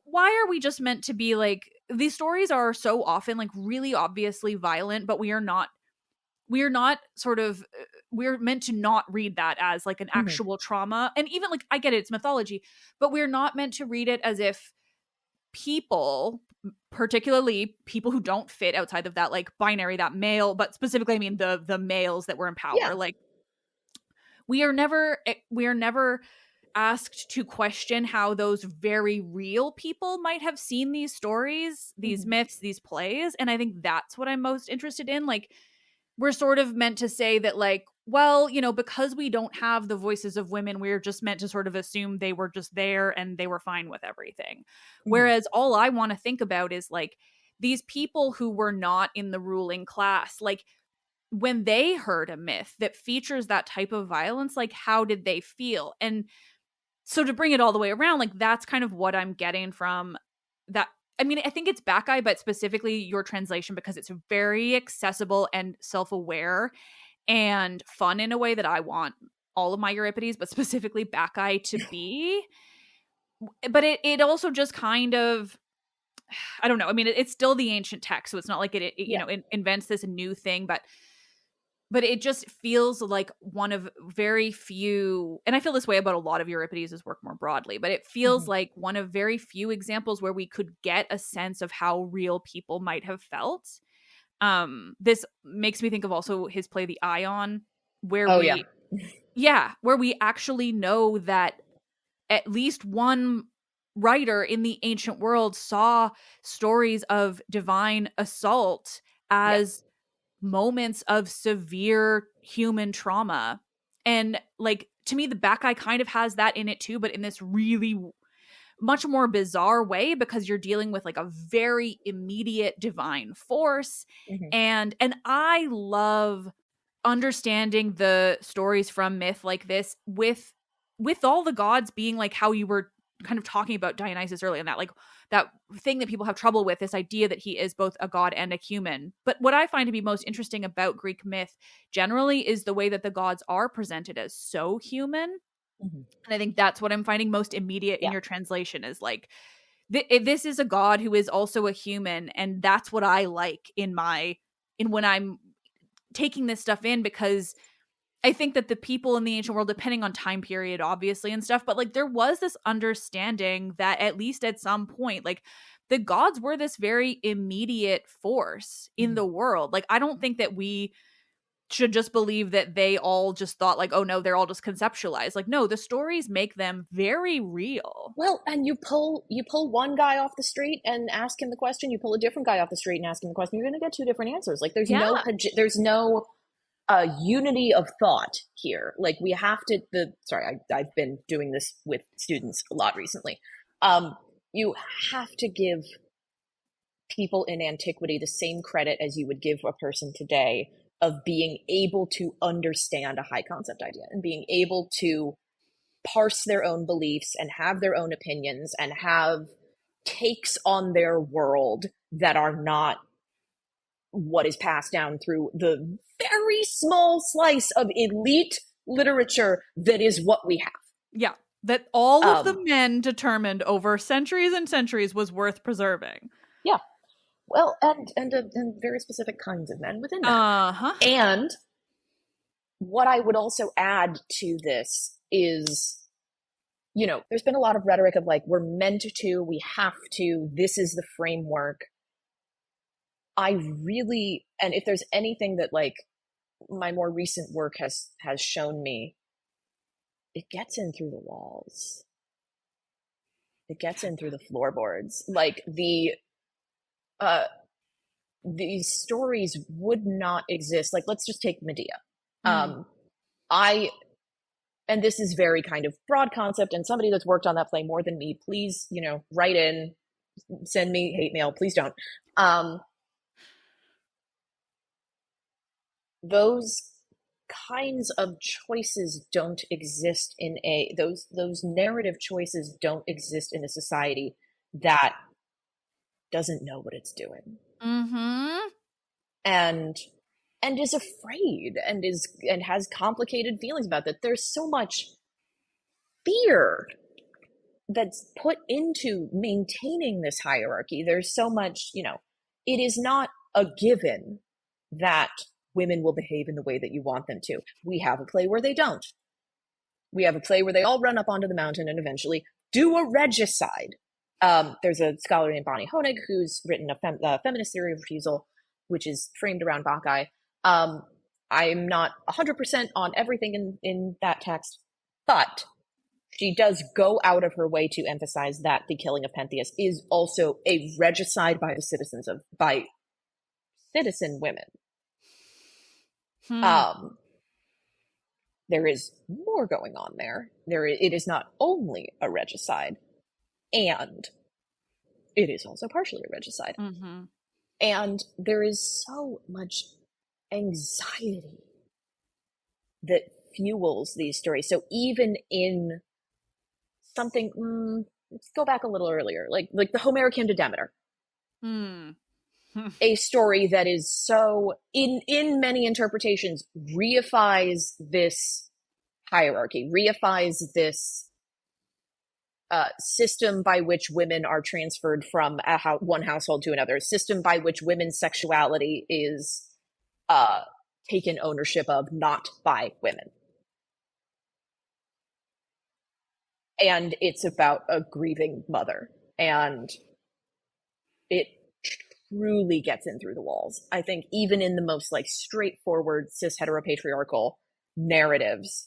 Speaker 1: why are we just meant to be like, these stories are so often like really obviously violent, but we are not sort of we're meant to not read that as like an
Speaker 2: Mm-hmm.
Speaker 1: actual trauma. And even like, I get it, it's mythology, but we're not meant to read it as if people, particularly people who don't fit outside of that like binary, that male, but specifically I mean the males that were in power,
Speaker 2: Yeah.
Speaker 1: like we are never asked to question how those very real people might have seen these stories, these
Speaker 2: Mm-hmm.
Speaker 1: myths, these plays. And I think that's what I'm most interested in. Like, we're sort of meant to say that, like, well, because we don't have the voices of women, we're just meant to sort of assume they were just there and they were fine with everything.
Speaker 2: Mm-hmm.
Speaker 1: Whereas all I want to think about is like these people who were not in the ruling class, like when they heard a myth that features that type of violence, like how did they feel? And so to bring it all the way around, like that's kind of what I'm getting from that. I mean, I think it's Bacchae, but specifically your translation, because it's very accessible and self-aware and fun in a way that I want all of my Euripides, but specifically Bacchae to be. But it also just kind of, I don't know. I mean, it's still the ancient text, so it's not like
Speaker 2: Yeah.
Speaker 1: it invents this new thing, but it just feels like one of very few, and I feel this way about a lot of Euripides' work more broadly, but it feels
Speaker 2: Mm-hmm.
Speaker 1: like one of very few examples where we could get a sense of how real people might have felt. This makes me think of also his play The Ion, where
Speaker 2: Oh yeah.
Speaker 1: where we actually know that at least one writer in the ancient world saw stories of divine assault
Speaker 2: Yeah.
Speaker 1: as moments of severe human trauma. And like, to me, the Bacchae kind of has that in it too, but in this really much more bizarre way, because you're dealing with like a very immediate divine force.
Speaker 2: Mm-hmm.
Speaker 1: And I love understanding the stories from myth like this with all the gods being like how you were kind of talking about Dionysus earlier, and that like that thing that people have trouble with, this idea that he is both a god and a human. But what I find to be most interesting about Greek myth generally is the way that the gods are presented as so human.
Speaker 2: Mm-hmm.
Speaker 1: And I think that's what I'm finding most immediate in
Speaker 2: Yeah.
Speaker 1: your translation is like, this is a god who is also a human. And that's what I like in when I'm taking this stuff in, because I think that the people in the ancient world, depending on time period, obviously, and stuff, but like there was this understanding that at least at some point, like the gods were this very immediate force in
Speaker 2: Mm-hmm.
Speaker 1: the world. Like, I don't think that we should just believe that they all just thought like, oh no, they're all just conceptualized. Like, no, the stories make them very real.
Speaker 2: Well, and you pull one guy off the street and ask him the question. You pull a different guy off the street and ask him the question. You're going to get two different answers. Like
Speaker 1: Yeah.
Speaker 2: there's no unity of thought here. Like we have to. I've been doing this with students a lot recently. You have to give people in antiquity the same credit as you would give a person today of being able to understand a high concept idea and being able to parse their own beliefs and have their own opinions and have takes on their world that are not what is passed down through the very small slice of elite literature that is what we have.
Speaker 1: Yeah. That all of the
Speaker 2: Um,
Speaker 1: men determined over centuries and centuries was worth preserving.
Speaker 2: yeah. Well, and very specific kinds of men within that.
Speaker 1: Uh-huh.
Speaker 2: And what I would also add to this is, there's been a lot of rhetoric of like, we're meant to, we have to, this is the framework. I really, and if there's anything that like my more recent work has shown me, it gets in through the walls. It gets in through the floorboards. Like these stories would not exist. Like, let's just take Medea. I and this is very kind of broad concept, and somebody that's worked on that play more than me, please, write in, send me hate mail, please don't. Those kinds of choices don't exist those narrative choices don't exist in a society that doesn't know what it's doing. And is afraid and has complicated feelings about that. There's so much fear that's put into maintaining this hierarchy. There's so much, it is not a given that women will behave in the way that you want them to. We have a play where they don't. We have a play where they all run up onto the mountain and eventually do a regicide. There's a scholar named Bonnie Honig who's written a feminist theory of refusal, which is framed around Bacchae. I'm not 100% on everything in that text, but she does go out of her way to emphasize that the killing of Pentheus is also a regicide by citizen women. There is more going on there. It is not only a regicide, and it is also partially a regicide. And there is so much anxiety that fuels these stories. So even in something, let's go back a little earlier, like the Homeric hymn to Demeter. A story that is so, in many interpretations, reifies this hierarchy, reifies this system by which women are transferred from one household to another, system by which women's sexuality is taken ownership of, not by women. And it's about a grieving mother, and it truly gets in through the walls. I think even in the most like straightforward cis heteropatriarchal narratives,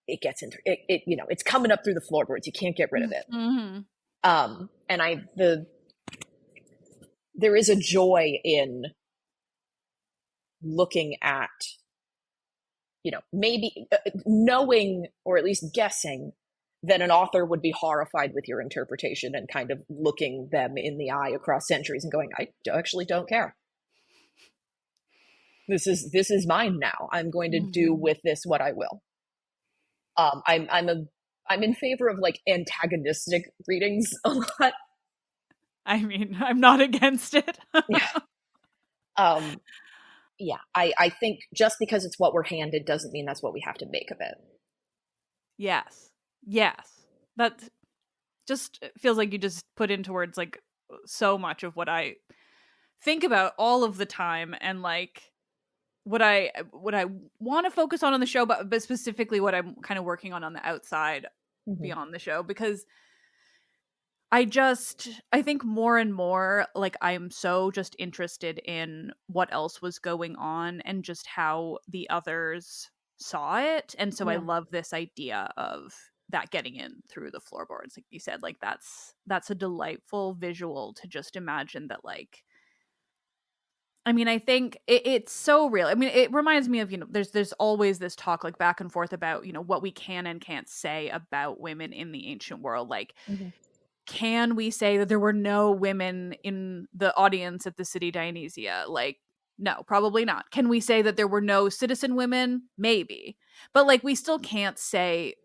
Speaker 2: it gets in through it. It's coming up through the floorboards. You can't get rid of it. And there is a joy in looking at, maybe knowing, or at least guessing, that an author would be horrified with your interpretation and kind of looking them in the eye across centuries and going, I actually don't care. This is mine now. I'm going to do with this what I will. I'm in favor of like antagonistic readings a lot.
Speaker 1: I mean, I'm not against it.
Speaker 2: Yeah. I think just because it's what we're handed doesn't mean that's what we have to make of it.
Speaker 1: Yes. That just feels like you just put into words like so much of what I think about all of the time, and like what I want to focus on the show, but specifically what I'm kind of working on the outside beyond the show, because I think more and more like I'm so just interested in what else was going on and just how the others saw it. And so I love this idea of that getting in through the floorboards. Like you said, like that's a delightful visual to just imagine that, like, I mean, I think it's so real. I mean, it reminds me of, there's always this talk like back and forth about, what we can and can't say about women in the ancient world. Like, can we say that there were no women in the audience at the city Dionysia? Like, no, probably not. Can we say that there were no citizen women? Maybe. But like, we still can't say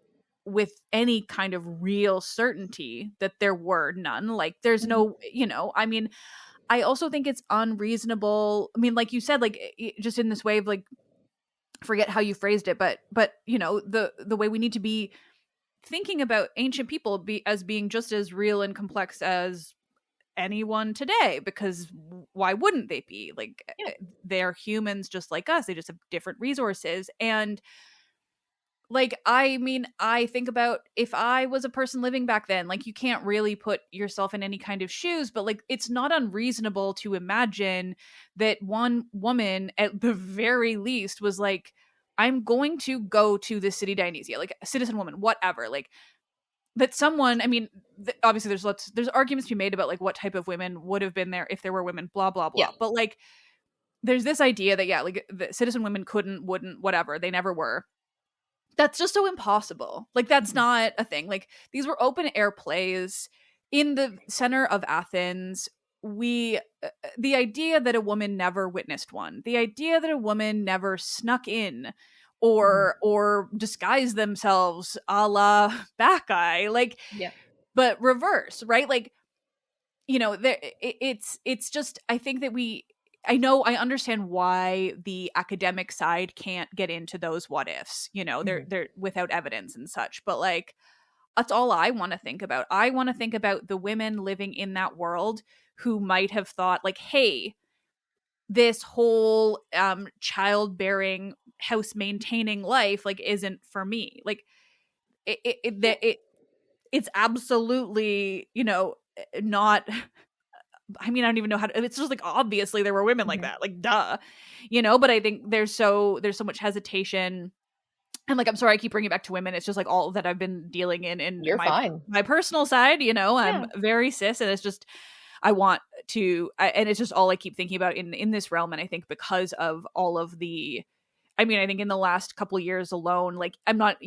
Speaker 1: with any kind of real certainty that there were none. Like, there's no, I mean, I also think it's unreasonable. I mean, like you said, like just in this way of like, forget how you phrased it, but the way we need to be thinking about ancient people as being just as real and complex as anyone today, because why wouldn't they be? Like,
Speaker 2: Yeah.
Speaker 1: they're humans just like us. They just have different resources. And like, I mean, I think about if I was a person living back then, like, you can't really put yourself in any kind of shoes, but like, it's not unreasonable to imagine that one woman at the very least was like, I'm going to go to the city Dionysia, like a citizen woman, whatever. Like, that someone, I mean, obviously there's arguments to be made about like what type of women would have been there if there were women, blah, blah,
Speaker 2: Yeah.
Speaker 1: blah. But like, there's this idea that, yeah, like the citizen women couldn't, wouldn't, whatever, they never were. That's just so impossible. Like, that's not a thing. Like, these were open air plays in the center of Athens. The idea that a woman never witnessed one, the idea that a woman never snuck in or disguised themselves a la Bacchae, like,
Speaker 2: Yeah.
Speaker 1: but reverse, right? Like, it's just, I think that I understand why the academic side can't get into those what ifs, they're without evidence and such, but like, that's all I want to think about. I want to think about the women living in that world who might have thought like, hey, this whole childbearing, house maintaining life like isn't for me. Like, it's absolutely, not. I mean, I don't even know how to, it's just like, obviously there were women like that, like, duh, but I think there's so much hesitation. And like, I'm sorry, I keep bringing it back to women. It's just like all that I've been dealing in
Speaker 2: You're fine.
Speaker 1: my personal side, I'm
Speaker 2: Yeah.
Speaker 1: very cis, and it's just, and it's just all I keep thinking about in this realm. And I think because of all of the, I mean, I think in the last couple of years alone, like, I'm not,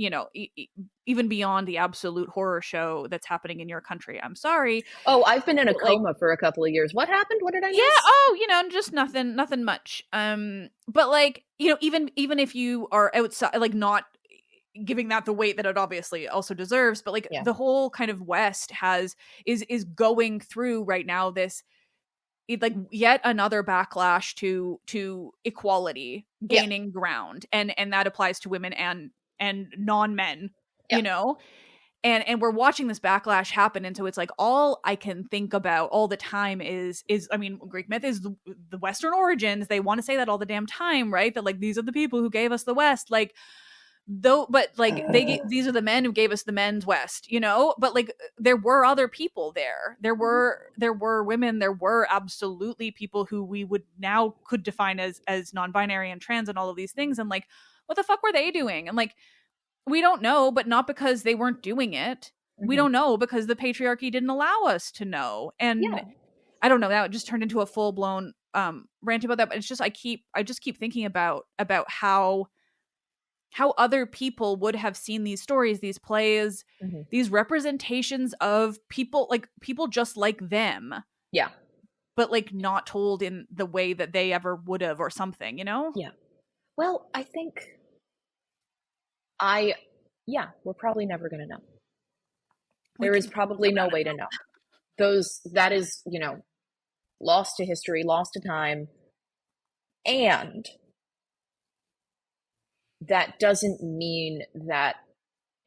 Speaker 1: even beyond the absolute horror show that's happening in your country. I'm sorry.
Speaker 2: Oh, I've been in a
Speaker 1: Like,
Speaker 2: coma for a couple of years. What happened? What did I
Speaker 1: yeah,
Speaker 2: miss?
Speaker 1: just nothing much. But like, even if you are outside, like, not giving that the weight that it obviously also deserves, but like,
Speaker 2: Yeah.
Speaker 1: the whole kind of West is going through right now this, like, yet another backlash to equality
Speaker 2: Yeah.
Speaker 1: gaining ground, and that applies to women and non-men,
Speaker 2: Yeah.
Speaker 1: and we're watching this backlash happen. And so it's like, all I can think about all the time is I mean, Greek myth is the Western origins. They want to say that all the damn time, right? That like, these are the people who gave us the West, like, though, but like, these are the men who gave us the men's West, but like, there were other people there. There were women, there were absolutely people who we would now could define as non-binary and trans and all of these things. And like, what the fuck were they doing? And like, we don't know, but not because they weren't doing it. We don't know because the patriarchy didn't allow us to know. And
Speaker 2: Yeah.
Speaker 1: I don't know, that just turned into a full-blown rant about that. But it's just, I just keep thinking about how other people would have seen these stories, these plays, these representations of people, like, people just like them.
Speaker 2: Yeah.
Speaker 1: But like, not told in the way that they ever would have, or something,
Speaker 2: Yeah. Well, I think we're probably never going to know. There is probably no way to know. That is, lost to history, lost to time. And that doesn't mean that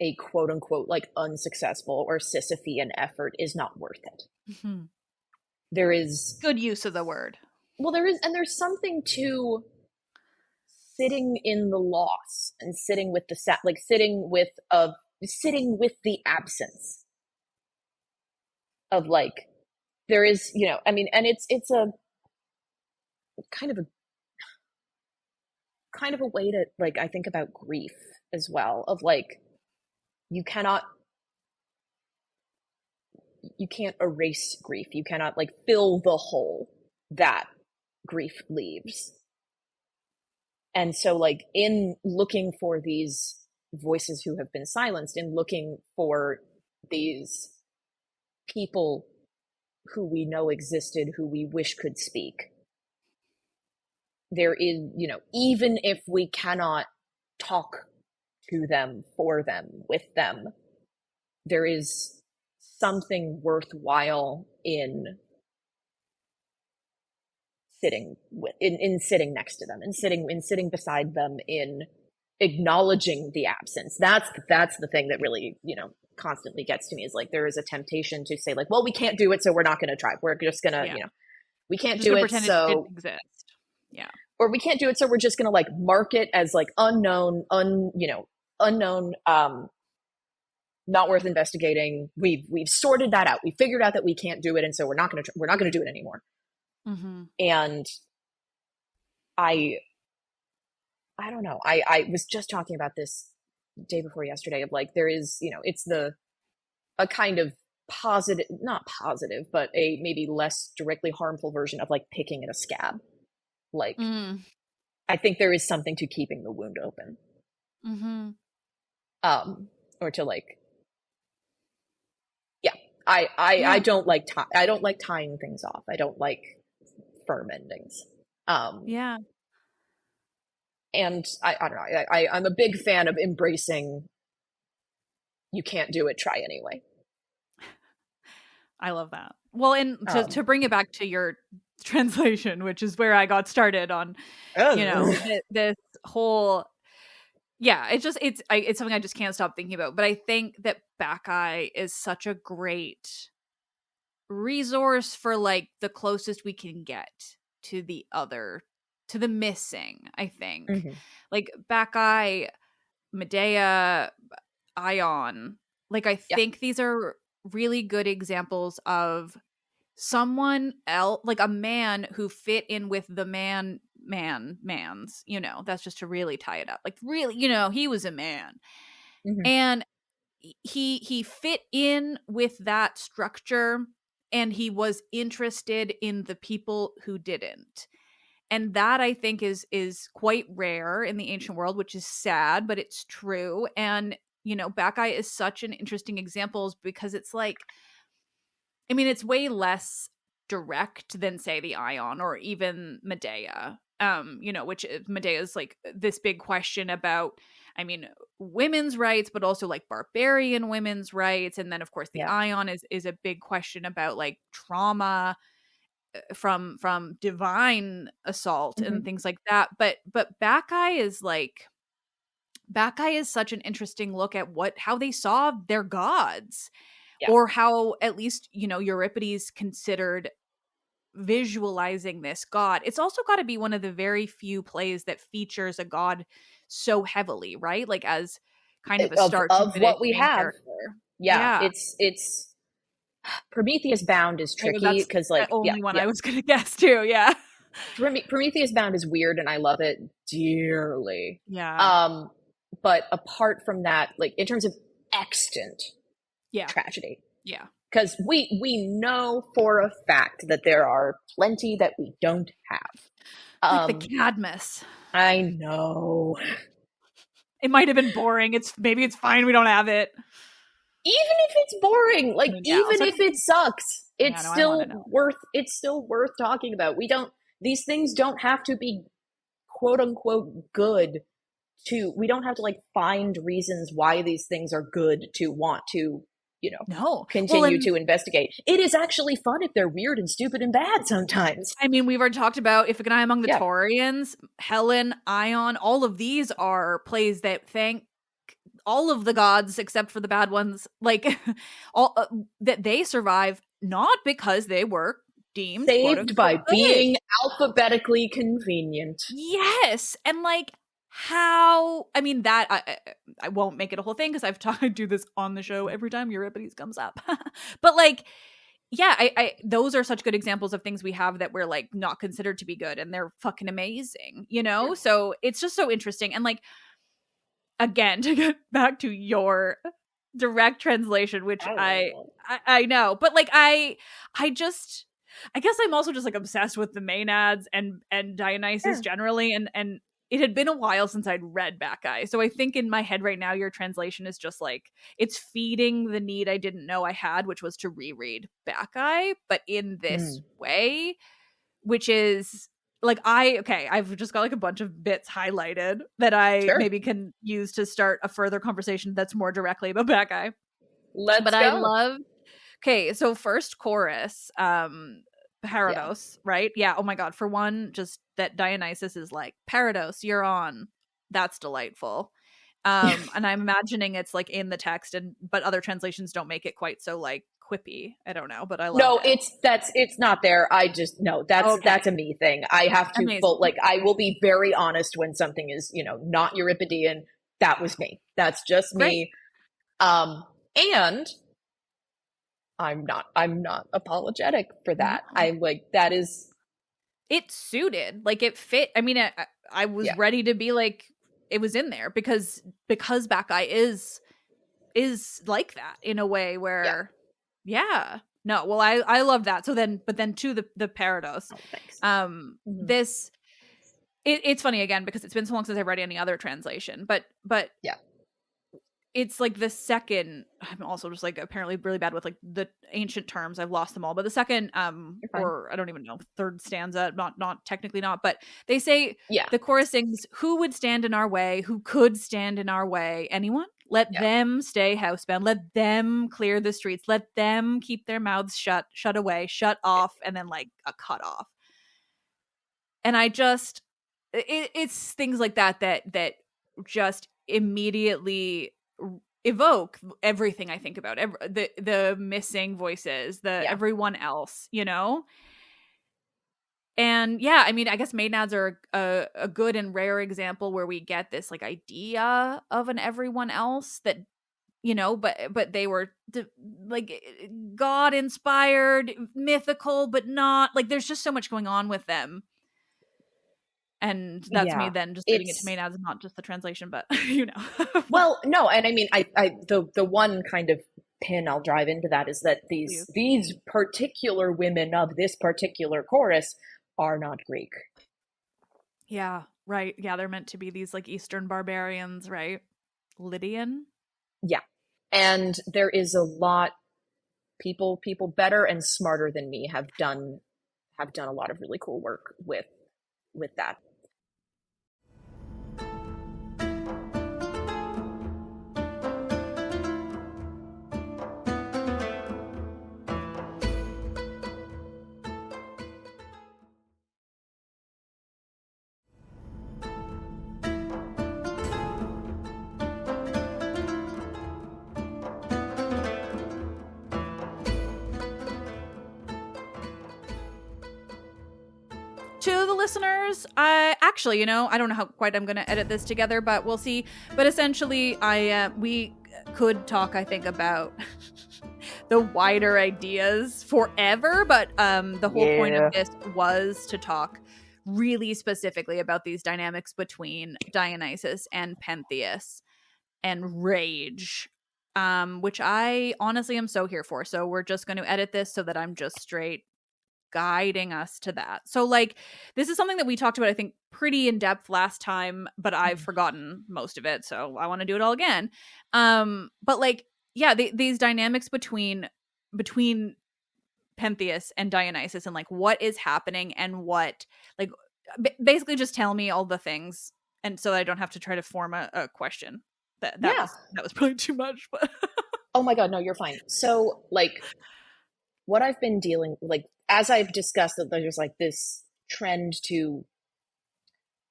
Speaker 2: a quote unquote like unsuccessful or Sisyphean effort is not worth it.
Speaker 1: Mm-hmm.
Speaker 2: There is
Speaker 1: good use of the word.
Speaker 2: Well, there's something to sitting in the loss and sitting with the like sitting with the absence of, like, there is, I mean, and it's a kind of a way to, like, I think about grief as well, of like, you can't erase grief. You cannot, like, fill the hole that grief leaves. And so, like, in looking for these voices who have been silenced, in looking for these people who we know existed, who we wish could speak, there is, even if we cannot talk to them, for them, with them, there is something worthwhile in sitting next to them, and sitting beside them, in acknowledging the absence. That's the thing that really, constantly gets to me, is like there is a temptation to say like, well, we can't do it, so we're not going to try. We're just going to, we can't
Speaker 1: just
Speaker 2: do
Speaker 1: gonna
Speaker 2: it,
Speaker 1: pretend it didn't
Speaker 2: so
Speaker 1: exist. Yeah.
Speaker 2: or we can't do it, so we're just going to like mark it as like unknown, unknown, not worth investigating. We've sorted that out. We figured out that we can't do it, and so we're not going to do it anymore.
Speaker 1: Mm-hmm.
Speaker 2: And I don't know. I was just talking about this day before yesterday of like there is, it's a kind of positive, not positive, but a maybe less directly harmful version of like picking at a scab. Like I think there is something to keeping the wound open.
Speaker 1: Mm-hmm.
Speaker 2: Or to like, yeah. I don't like I don't like tying things off. I don't like firm endings.
Speaker 1: Yeah.
Speaker 2: And I don't know. I'm a big fan of embracing. You can't do it. Try anyway.
Speaker 1: I love that. Well, and to bring it back to your translation, which is where I got started on, this whole, it's something I just can't stop thinking about. But I think that Bacchae is such a great resource for like the closest we can get to the other, to the missing, I think.
Speaker 2: Mm-hmm.
Speaker 1: Like Bacchae, Medea, Ion, like I think these are really good examples of someone else, like a man who fit in with the man's, that's just to really tie it up, like really, he was a man.
Speaker 2: Mm-hmm.
Speaker 1: And he fit in with that structure, and he was interested in the people who didn't. And that I think is quite rare in the ancient world, which is sad, but it's true. And Bacchae is such an interesting example because it's like, I mean, it's way less direct than say the Ion or even Medea. Which Medea is like this big question about, I mean, women's rights, but also like barbarian women's rights. And then of course the Ion is a big question about like trauma from divine assault and things like that. But Bacchae is such an interesting look at how they saw their gods, or how at least Euripides considered visualizing this god. It's also got to be one of the very few plays that features a god so heavily, right? Like as kind of a start
Speaker 2: of
Speaker 1: to
Speaker 2: what we have.
Speaker 1: character.
Speaker 2: It's Prometheus Bound is tricky because like
Speaker 1: the only one I was gonna guess too. Yeah.
Speaker 2: Prometheus Bound is weird and I love it dearly.
Speaker 1: Yeah.
Speaker 2: But apart from that, like in terms of extant tragedy.
Speaker 1: Yeah.
Speaker 2: Because we know for a fact that there are plenty that we don't have.
Speaker 1: Like the Cadmus.
Speaker 2: I know.
Speaker 1: It might have been boring. Maybe it's fine we don't have it.
Speaker 2: Even if it's boring, like even if it sucks, it's still worth talking about. These things don't have to be quote unquote good we don't have to like find reasons why these things are good to want to, continue to investigate. It is actually fun if they're weird and stupid and bad sometimes.
Speaker 1: I mean, we've already talked about Iphigenia among the Taurians, Helen, Ion, all of these are plays that thank all of the gods except for the bad ones, like all that they survive not because they were deemed
Speaker 2: saved by being alphabetically convenient.
Speaker 1: Yes, and like how, I mean, that I won't make it a whole thing because I do this on the show every time Euripides comes up. But like, yeah, I those are such good examples of things we have that we're like not considered to be good, and they're fucking amazing, So it's just so interesting. And like, again, to get back to your direct translation, which I know, but like I guess I'm also just like obsessed with the Maenads and Dionysus generally, and it had been a while since I'd read Bacchae. So I think in my head right now, your translation is just like, it's feeding the need I didn't know I had, which was to reread Bacchae, but in this way, which is like, I've just got like a bunch of bits highlighted that I maybe can use to start a further conversation that's more directly about Bacchae.
Speaker 2: Let's go.
Speaker 1: I love, so first chorus, Parados, right? Yeah. Oh my God. For one, just that Dionysus is like, Parados, you're on. That's delightful. And I'm imagining it's like in the text, but other translations don't make it quite so like quippy. I don't know, but I loved
Speaker 2: No,
Speaker 1: it.
Speaker 2: it's not there. I just no, that's
Speaker 1: Okay,
Speaker 2: a me thing. I have to full
Speaker 1: amazing,
Speaker 2: like I will be very honest when something is, not Euripidean. That was me. That's just
Speaker 1: great.
Speaker 2: me. And I'm not apologetic for that.
Speaker 1: No.
Speaker 2: I'm like that is
Speaker 1: It suited, like it fit. I mean, I was
Speaker 2: yeah,
Speaker 1: ready to be like, it was in there because Bacchae is like that in a way
Speaker 2: yeah.
Speaker 1: where, yeah, no, well, I love that. So then, but then to the Parados,
Speaker 2: Oh, thanks. Hmm.
Speaker 1: this it's funny again because it's been so long since I've read any other translation, but
Speaker 2: Yeah,
Speaker 1: it's like the second. I'm also just like apparently really bad with like the ancient terms. I've lost them all. But the second,
Speaker 2: you're fine.
Speaker 1: or I don't even know, third stanza, not technically not, but they say
Speaker 2: Yeah,
Speaker 1: the chorus sings, "Who would stand in our way? Who could stand in our way? Anyone? Let
Speaker 2: yeah,
Speaker 1: them stay housebound. Let them clear the streets. Let them keep their mouths shut away, shut off, and then like a cut off." And I just, it's things like that just immediately evoke everything I think about, the missing voices, the
Speaker 2: yeah,
Speaker 1: everyone else, and yeah, I mean, I guess maenads are a good and rare example where we get this like idea of an everyone else that, but they were like god inspired, mythical, but not like there's just so much going on with them. And that's me
Speaker 2: yeah.
Speaker 1: then just leaving it to
Speaker 2: It's
Speaker 1: maenads, not just the translation, but
Speaker 2: well, no, and I mean, the one kind of pin I'll drive into that is that
Speaker 1: Please.
Speaker 2: these particular women of this particular chorus are not Greek.
Speaker 1: Yeah, right. Yeah, they're meant to be these like Eastern barbarians, right? Lydian.
Speaker 2: Yeah, and there is a lot people better and smarter than me have done a lot of really cool work with that.
Speaker 1: To the listeners, I actually, I don't know how quite I'm going to edit this together, but we'll see. But essentially, we could talk, I think, about the wider ideas forever, but the whole point of
Speaker 2: Yeah.
Speaker 1: this was to talk really specifically about these dynamics between Dionysus and Pentheus and rage, which I honestly am so here for. So we're just going to edit this so that I'm just straight guiding us to that. So like this is something that we talked about I think pretty in depth last time, but I've forgotten most of it, so I want to do it all again. But like yeah, these dynamics between Pentheus and Dionysus and like what is happening and what like basically just tell me all the things and so that I don't have to try to form a question. That
Speaker 2: Yeah.
Speaker 1: was probably too much, but
Speaker 2: Oh my God, no, you're fine. So, like, what I've been dealing, like, as I've discussed, that there's like this trend to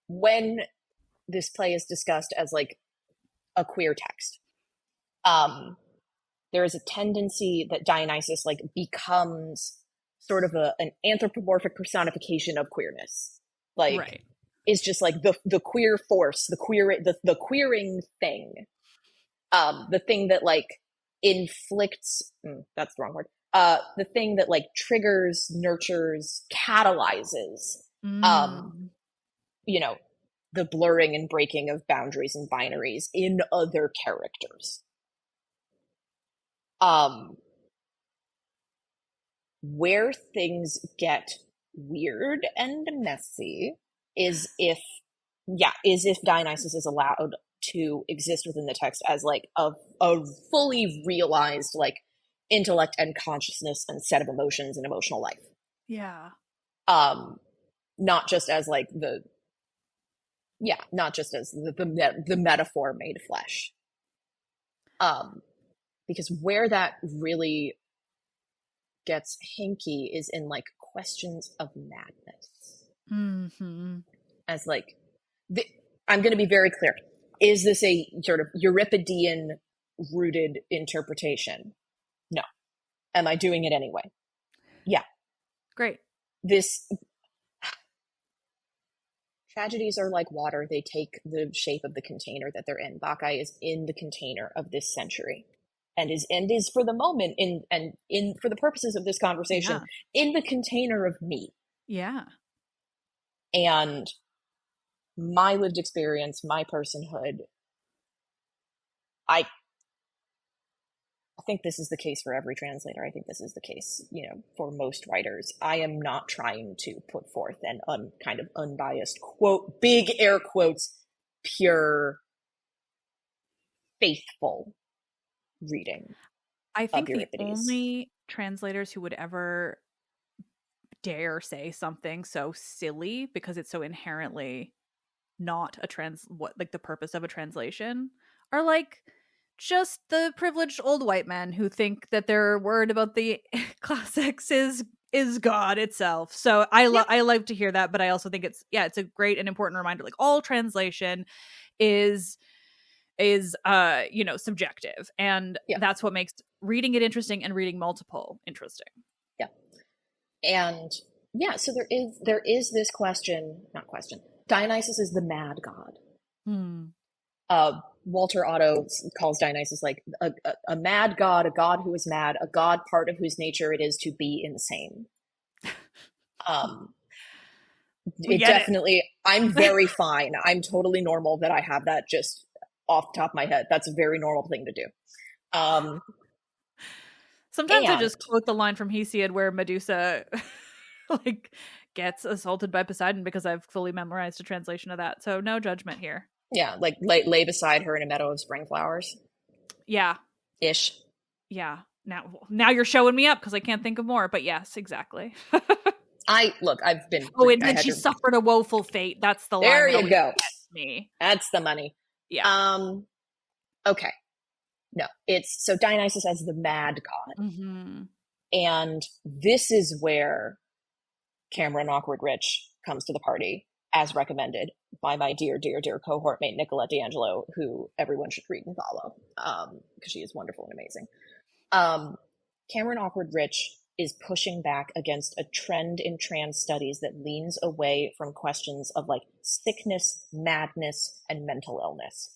Speaker 2: when this play is discussed as like a queer text, um, there is a tendency that Dionysus like becomes sort of an anthropomorphic personification of queerness. Like,
Speaker 1: right.
Speaker 2: is just like the queer force, the queering thing, the thing that like inflicts. That's the wrong word. The thing that like triggers, nurtures, catalyzes. Um,
Speaker 1: Mm.
Speaker 2: you know, the blurring and breaking of boundaries and binaries in other characters. Um, where things get weird and messy is if Dionysus is allowed to exist within the text as like a fully realized like intellect and consciousness and set of emotions and emotional life.
Speaker 1: Yeah.
Speaker 2: Um, not just as like not just as the metaphor made flesh. Um, because where that really gets hinky is in like questions of madness.
Speaker 1: Mm-hmm.
Speaker 2: As like, the, I'm going to be very clear. Is this a sort of Euripidean rooted interpretation? No. Am I doing it anyway? Yeah.
Speaker 1: Great.
Speaker 2: This tragedies are like water. They take the shape of the container that they're in. Bacchae is in the container of this century and is for the moment in for the purposes of this conversation in the container of me.
Speaker 1: Yeah.
Speaker 2: And my lived experience, my personhood, I think this is the case for every translator. I think this is the case, for most writers. I am not trying to put forth an kind of unbiased quote, big air quotes, pure, faithful reading.
Speaker 1: I think the only translators who would ever dare say something so silly because it's so inherently not the purpose of a translation are like just the privileged old white men who think that their word about the classics is God itself. So I love to hear that, but I also think it's a great and important reminder. Like all translation is subjective, and that's what makes reading it interesting and reading multiple interesting.
Speaker 2: Yeah. And so there is this not question. Dionysus is the mad god. Walter Otto calls Dionysus like a mad god, a god who is mad, a god part of whose nature it is to be insane. I'm very fine. I'm totally normal that I have that just off the top of my head. That's a very normal thing to do.
Speaker 1: Sometimes I just quote the line from Hesiod where Medusa gets assaulted by Poseidon because I've fully memorized a translation of that. So no judgment here.
Speaker 2: Yeah, like lay beside her in a meadow of spring flowers.
Speaker 1: Yeah.
Speaker 2: Ish.
Speaker 1: Yeah. Now you're showing me up because I can't think of more. But yes, exactly.
Speaker 2: I've been.
Speaker 1: Oh, and then she suffered a woeful fate. That's the line.
Speaker 2: There you go.
Speaker 1: Me.
Speaker 2: That's the money.
Speaker 1: Yeah.
Speaker 2: Okay. No, it's so Dionysus as the mad god.
Speaker 1: Mm-hmm.
Speaker 2: And this is where Cameron Awkward Rich comes to the party, as recommended by my dear, dear, dear cohort mate, Nicolette D'Angelo, who everyone should read and follow, because she is wonderful and amazing. Cameron Awkward Rich is pushing back against a trend in trans studies that leans away from questions of like sickness, madness, and mental illness.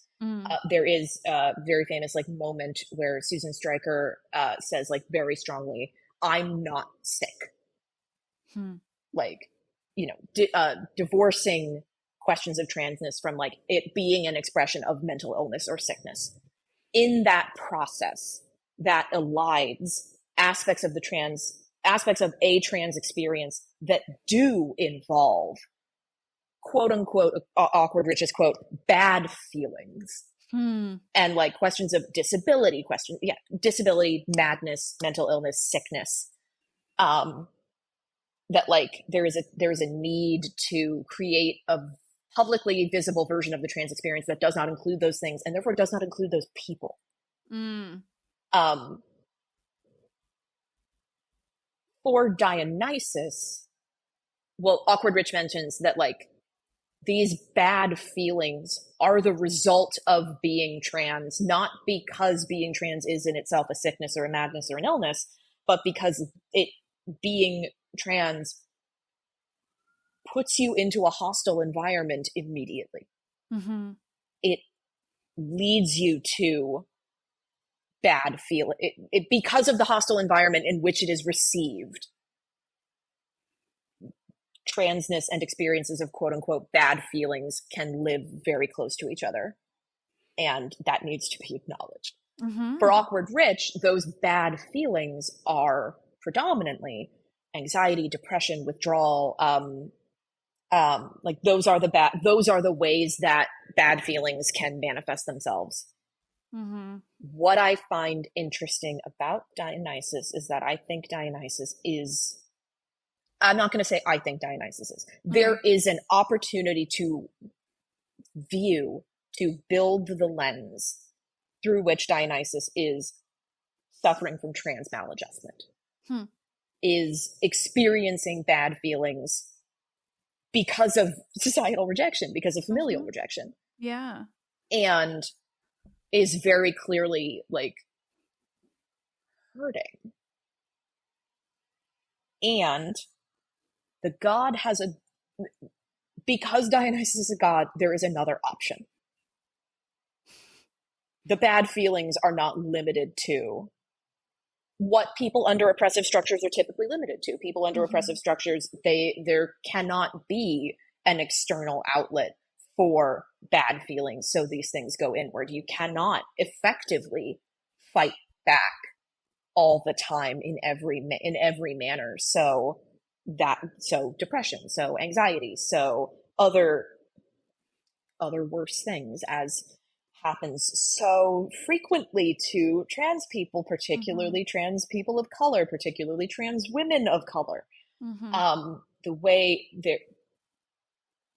Speaker 2: There is a very famous moment where Susan Stryker says very strongly, "I'm not sick." Divorcing questions of transness from it being an expression of mental illness or sickness. In that process, that elides aspects of a trans experience that do involve, quote unquote, Awkward Rich's quote, bad feelings. And questions of disability, disability, madness, mental illness, sickness. That there is a need to create a publicly visible version of the trans experience that does not include those things, and therefore does not include those people. For Dionysus, Awkward Rich mentions that these bad feelings are the result of being trans, not because being trans is in itself a sickness or a madness or an illness, but because being trans puts you into a hostile environment immediately. It leads you to bad feeling because of the hostile environment in which it is received. Transness and experiences of quote unquote bad feelings can live very close to each other, and that needs to be acknowledged. For Awkward Rich, those bad feelings are predominantly anxiety, depression, withdrawal. Those are the ways that bad feelings can manifest themselves. What I find interesting about Dionysus is that I think Dionysus is, I'm not going to say I think Dionysus is. There is an opportunity to build the lens through which Dionysus is suffering from trans maladjustment, is experiencing bad feelings because of societal rejection, because of familial rejection.
Speaker 1: Yeah.
Speaker 2: and is very clearly like hurting. And the god has a, because Dionysus is a god, there is another option. The bad feelings are not limited to what people under oppressive structures are typically limited to. People under oppressive structures, there cannot be an external outlet for bad feelings, so these things go inward. You cannot effectively fight back all the time in every manner. So depression, so anxiety, so other worse things, as happens so frequently to trans people, particularly trans people of color, particularly trans women of color. The way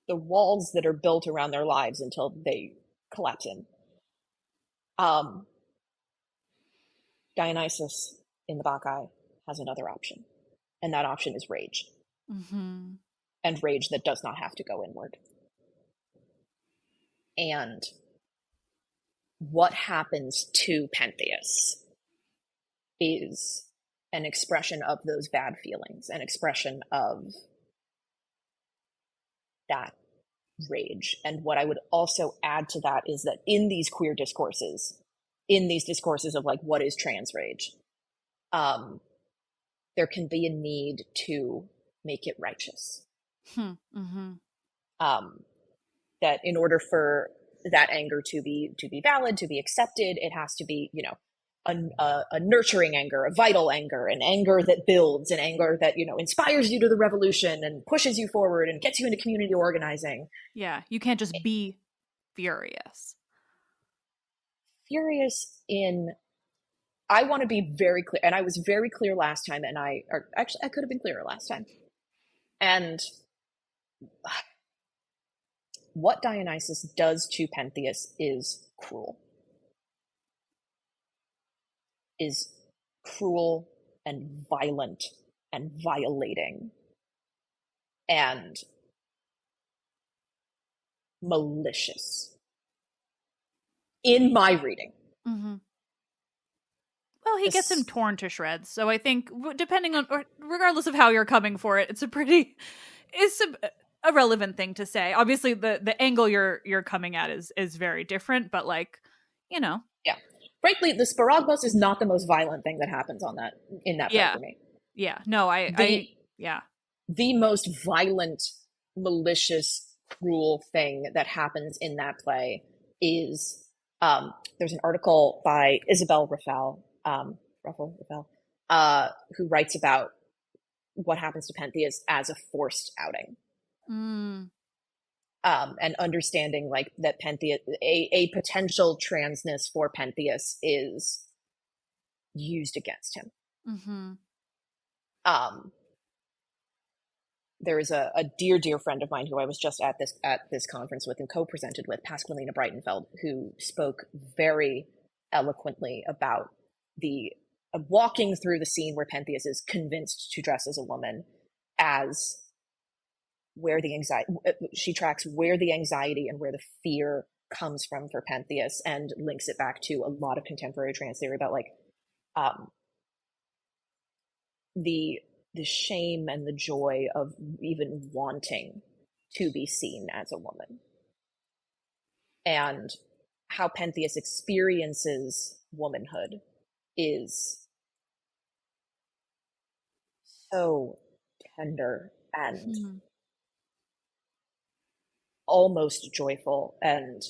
Speaker 2: the walls that are built around their lives until they collapse in. Dionysus in the Bacchae has another option, and that option is rage. And rage that does not have to go inward. And what happens to Pentheus is an expression of those bad feelings, an expression of that rage. And what I would also add to that is that in these queer discourses, in these discourses of like what is trans rage, there can be a need to make it righteous. That in order for that anger to be valid, to be accepted, it has to be, you know, a nurturing anger, a vital anger, an anger that builds, an anger that, you know, inspires you to the revolution and pushes you forward and gets you into community organizing.
Speaker 1: Yeah, you can't just be furious.
Speaker 2: I want to be very clear, and I was very clear last time, and I could have been clearer last time. And what Dionysus does to Pentheus is cruel. Is cruel and violent and violating and malicious in my reading.
Speaker 1: Well, he gets him torn to shreds, so I think depending on, or regardless of how you're coming for it, it's a relevant thing to say. Obviously, the angle you're coming at is very different, but like, you know,
Speaker 2: yeah. Frankly, the Sparagmos is not the most violent thing that happens in that play for me.
Speaker 1: Yeah, no,
Speaker 2: the most violent, malicious, cruel thing that happens in that play is there's an article by Isabel Raffel, who writes about what happens to Pentheus as a forced outing. And understanding like that Pentheus, a potential transness for Pentheus is used against him. There is a dear friend of mine who I was just at this conference with and co-presented with, Pasqualina Breitenfeld, who spoke very eloquently about the walking through the scene where Pentheus is convinced to dress as a woman, as where the anxiety, she tracks where the anxiety and where the fear comes from for Pentheus, and links it back to a lot of contemporary trans theory about like the shame and the joy of even wanting to be seen as a woman, and how Pentheus experiences womanhood is so tender and almost joyful. And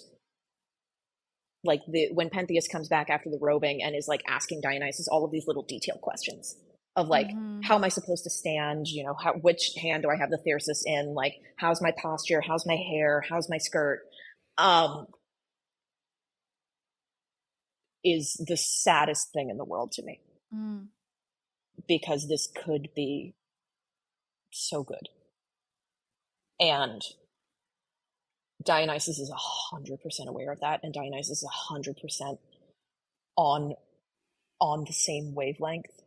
Speaker 2: like when Pentheus comes back after the robing and is like asking Dionysus all of these little detailed questions of like, how am I supposed to stand? You know, which hand do I have the thyrsus in? Like, how's my posture? How's my hair? How's my skirt? Is the saddest thing in the world to me. Because this could be so good. And Dionysus is 100% aware of that, and Dionysus is 100% on the same wavelength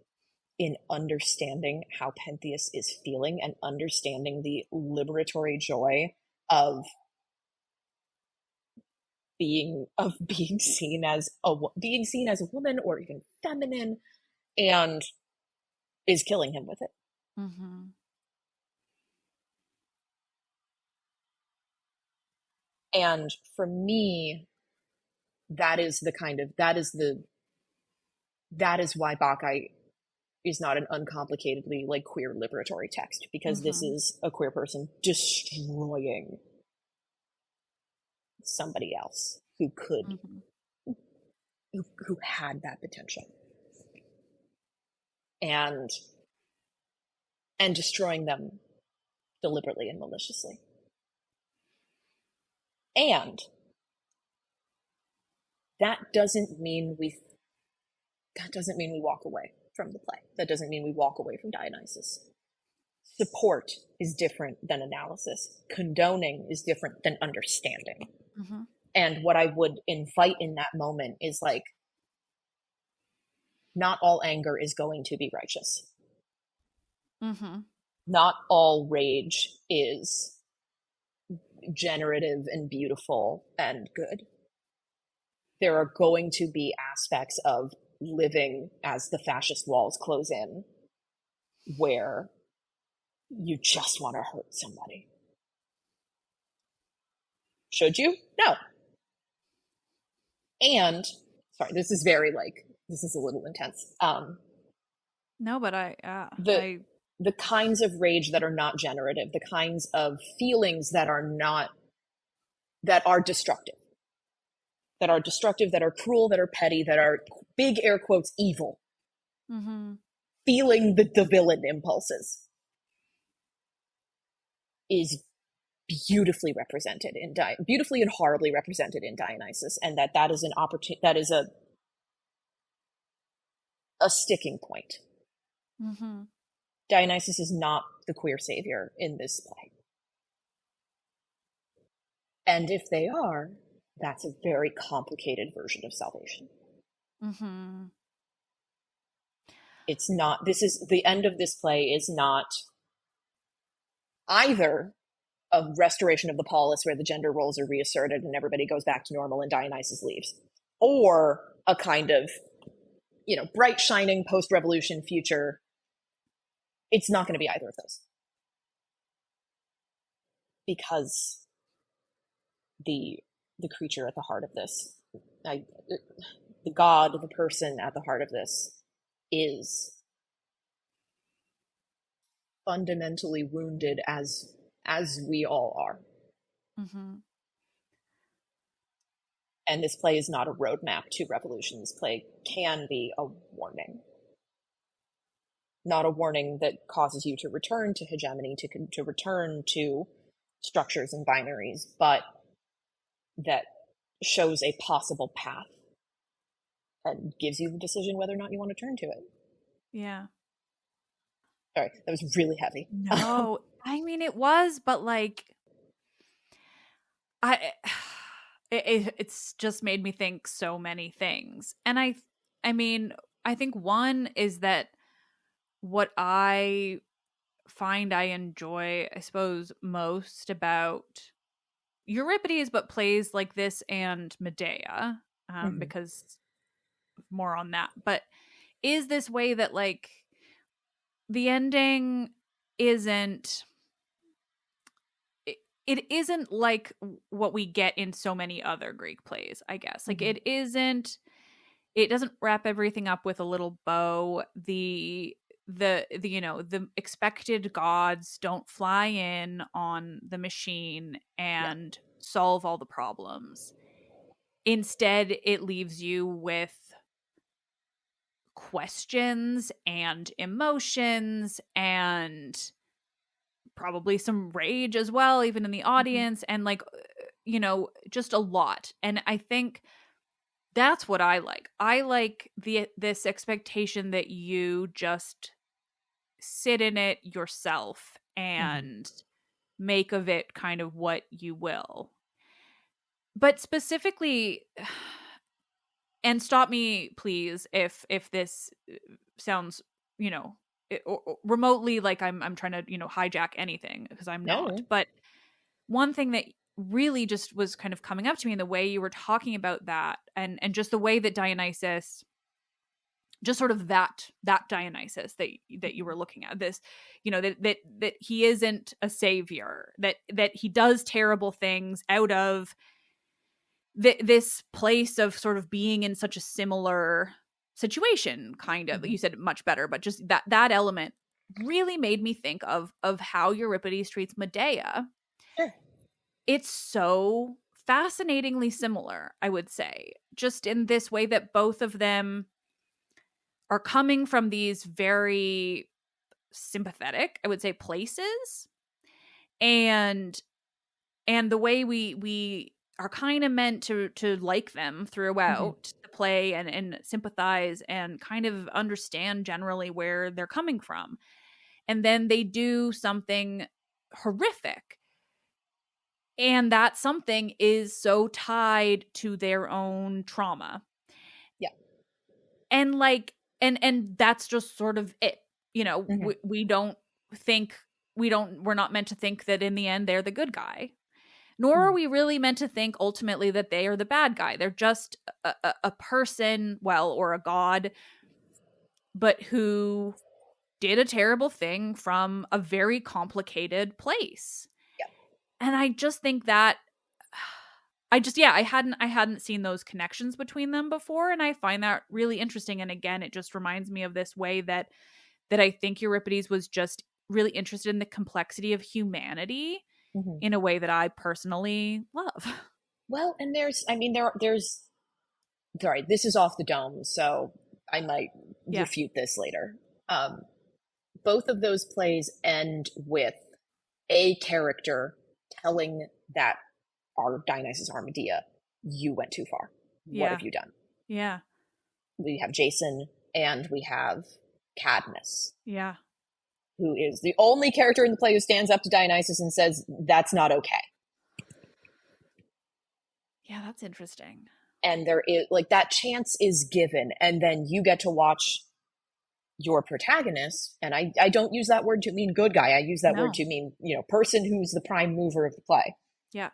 Speaker 2: in understanding how Pentheus is feeling and understanding the liberatory joy of being seen as a woman or even feminine, and is killing him with it.
Speaker 1: Mm-hmm.
Speaker 2: And for me, that is why Bacchae is not an uncomplicatedly like queer liberatory text, because this
Speaker 1: Mm-hmm.
Speaker 2: is a queer person destroying somebody else who could
Speaker 1: Mm-hmm.
Speaker 2: who had that potential, and destroying them deliberately and maliciously. And that doesn't mean we walk away from the play. That doesn't mean we walk away from Dionysus. Support is different than analysis. Condoning is different than understanding.
Speaker 1: Mm-hmm.
Speaker 2: And what I would invite in that moment is like, not all anger is going to be righteous.
Speaker 1: Mm-hmm.
Speaker 2: Not all rage is generative and beautiful and good. There are going to be aspects of living as the fascist walls close in where you just want to hurt somebody. Should you? No. And sorry, this is a little intense.
Speaker 1: No, but
Speaker 2: The
Speaker 1: I
Speaker 2: the kinds of rage that are not generative, the kinds of feelings that are destructive, that are cruel, that are petty, that are, big air quotes, evil.
Speaker 1: mm-hmm.
Speaker 2: Feeling the villain impulses is beautifully and horribly represented in Dionysus, and that is an opportunity, that is a sticking point.
Speaker 1: Mm-hmm.
Speaker 2: Dionysus is not the queer savior in this play. And if they are, that's a very complicated version of salvation.
Speaker 1: Mm-hmm.
Speaker 2: It's not, the end of this play is not either a restoration of the polis where the gender roles are reasserted and everybody goes back to normal and Dionysus leaves, or a kind of, bright, shining post-revolution future. It's not going to be either of those. Because the creature at the heart of this, the god, the person at the heart of this, is fundamentally wounded as we all are.
Speaker 1: Mm-hmm.
Speaker 2: And this play is not a roadmap to revolution. This play can be a warning. Not a warning that causes you to return to hegemony, to return to structures and binaries, but that shows a possible path and gives you the decision whether or not you want to turn to it.
Speaker 1: Yeah.
Speaker 2: Sorry, that was really heavy.
Speaker 1: No, I mean it was, but like it's just made me think so many things. And I mean, I think one is that what I find I enjoy, I suppose, most about Euripides, but plays like this and Medea,
Speaker 2: Mm-hmm.
Speaker 1: because more on that, but is this way that like the ending isn't it isn't like what we get in so many other Greek plays, I guess. Like
Speaker 2: Mm-hmm.
Speaker 1: it doesn't wrap everything up with a little bow. The the expected gods don't fly in on the machine
Speaker 2: Yeah.
Speaker 1: and solve all the problems. Instead, it leaves you with questions and emotions and probably some rage as well, even in the
Speaker 2: Mm-hmm.
Speaker 1: audience, and like just a lot. And I think that's what I like. I like this expectation that you just sit in it yourself
Speaker 2: Mm-hmm.
Speaker 1: and make of it kind of what you will. But specifically, and stop me please if this sounds, or remotely like I'm trying to, hijack anything, because I'm not.
Speaker 2: No.
Speaker 1: But one thing that really just was kind of coming up to me in the way you were talking about that, and just the way that Dionysus, just sort of that Dionysus that you were looking at, this, that he isn't a savior, that he does terrible things out of this place of sort of being in such a similar situation, kind of. You said it much better, but just that element really made me think of how Euripides treats Medea.
Speaker 2: Sure.
Speaker 1: It's so fascinatingly similar, I would say, just in this way that both of them are coming from these very sympathetic, I would say, places, and the way we are kind of meant to like them throughout the play, and sympathize and kind of understand generally where they're coming from. And then they do something horrific, and that something is so tied to their own trauma.
Speaker 2: Yeah.
Speaker 1: And like, and that's just sort of it. We don't think, we're not meant to think that in the end they're the good guy, nor are we really meant to think ultimately that they are the bad guy. They're just a person, well, or a god, but who did a terrible thing from a very complicated place.
Speaker 2: Yeah.
Speaker 1: And I just think that I hadn't seen those connections between them before, and I find that really interesting. And again, it just reminds me of this way that I think Euripides was just really interested in the complexity of humanity in a way that I personally love.
Speaker 2: Well, and there's sorry, this is off the dome, so I might refute this later. Both of those plays end with a character telling that our Dionysus, our Medea, you went too far. What have you done?
Speaker 1: Yeah.
Speaker 2: We have Jason and we have Cadmus.
Speaker 1: Yeah.
Speaker 2: Who is the only character in the play who stands up to Dionysus and says, that's not okay.
Speaker 1: Yeah, that's interesting.
Speaker 2: And there is, like, that chance is given, and then you get to watch your protagonist, and I don't use that word to mean good guy, I use that word to mean, person who's the prime mover of the play.
Speaker 1: Yeah.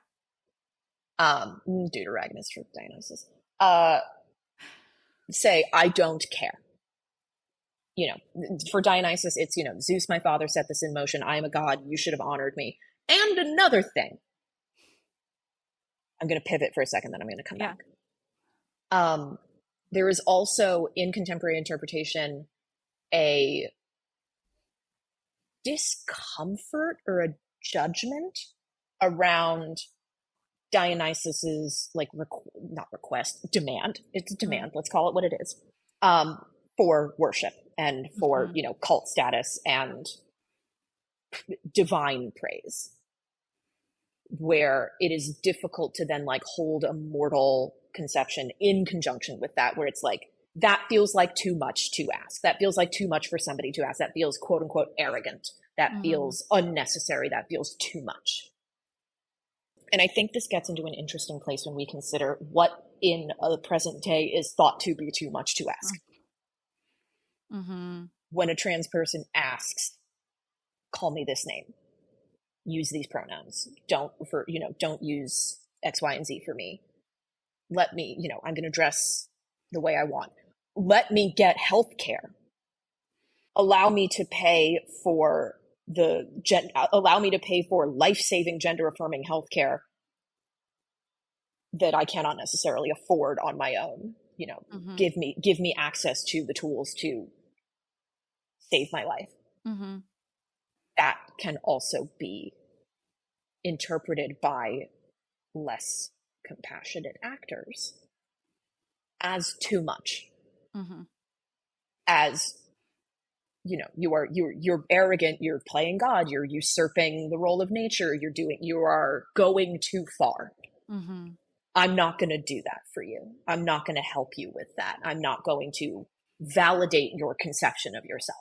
Speaker 2: Deuteragonist for Dionysus. Say, I don't care. For Dionysus, it's, Zeus, my father, set this in motion. I am a god. You should have honored me. And another thing. I'm going to pivot for a second, then I'm going to come back. There is also, in contemporary interpretation, a discomfort or a judgment around Dionysus's, like, not request, demand. It's a demand. Let's call it what it is. For worship and for, cult status and divine praise, where it is difficult to then, like, hold a mortal conception in conjunction with that, where it's like, that feels like too much to ask. That feels like too much for somebody to ask. That feels, quote unquote, arrogant. That feels unnecessary. That feels too much. And I think this gets into an interesting place when we consider what in the present day is thought to be too much to ask. When a trans person asks, call me this name, use these pronouns, don't use X, Y, and Z for me. Let me, I'm going to dress the way I want. Let me get health care. Allow me to pay for life-saving, gender-affirming health care that I cannot necessarily afford on my own. Give me access to the tools to save my life. That can also be interpreted by less compassionate actors as too much. As, you're arrogant, you're playing God, you're usurping the role of nature, you are going too far. I'm not going to do that for you. I'm not going to help you with that. I'm not going to validate your conception of yourself.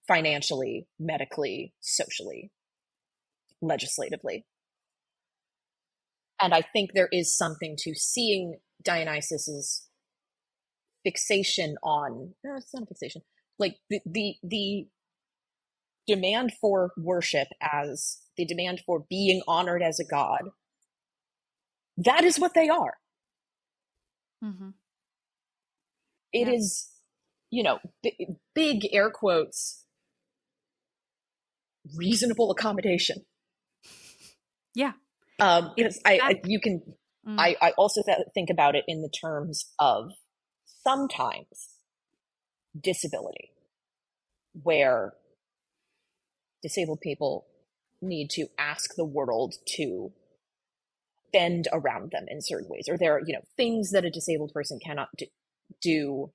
Speaker 2: Financially, medically, socially, legislatively. And I think there is something to seeing Dionysus's fixation on, no, it's not a fixation, like the demand for worship, as the demand for being honored as a god, that is what they are.
Speaker 1: Mm-hmm.
Speaker 2: It is, big air quotes, reasonable accommodation.
Speaker 1: Yeah.
Speaker 2: Because
Speaker 1: Mm.
Speaker 2: I also think about it in the terms of sometimes disability, where disabled people need to ask the world to bend around them in certain ways, or there are, things that a disabled person cannot do.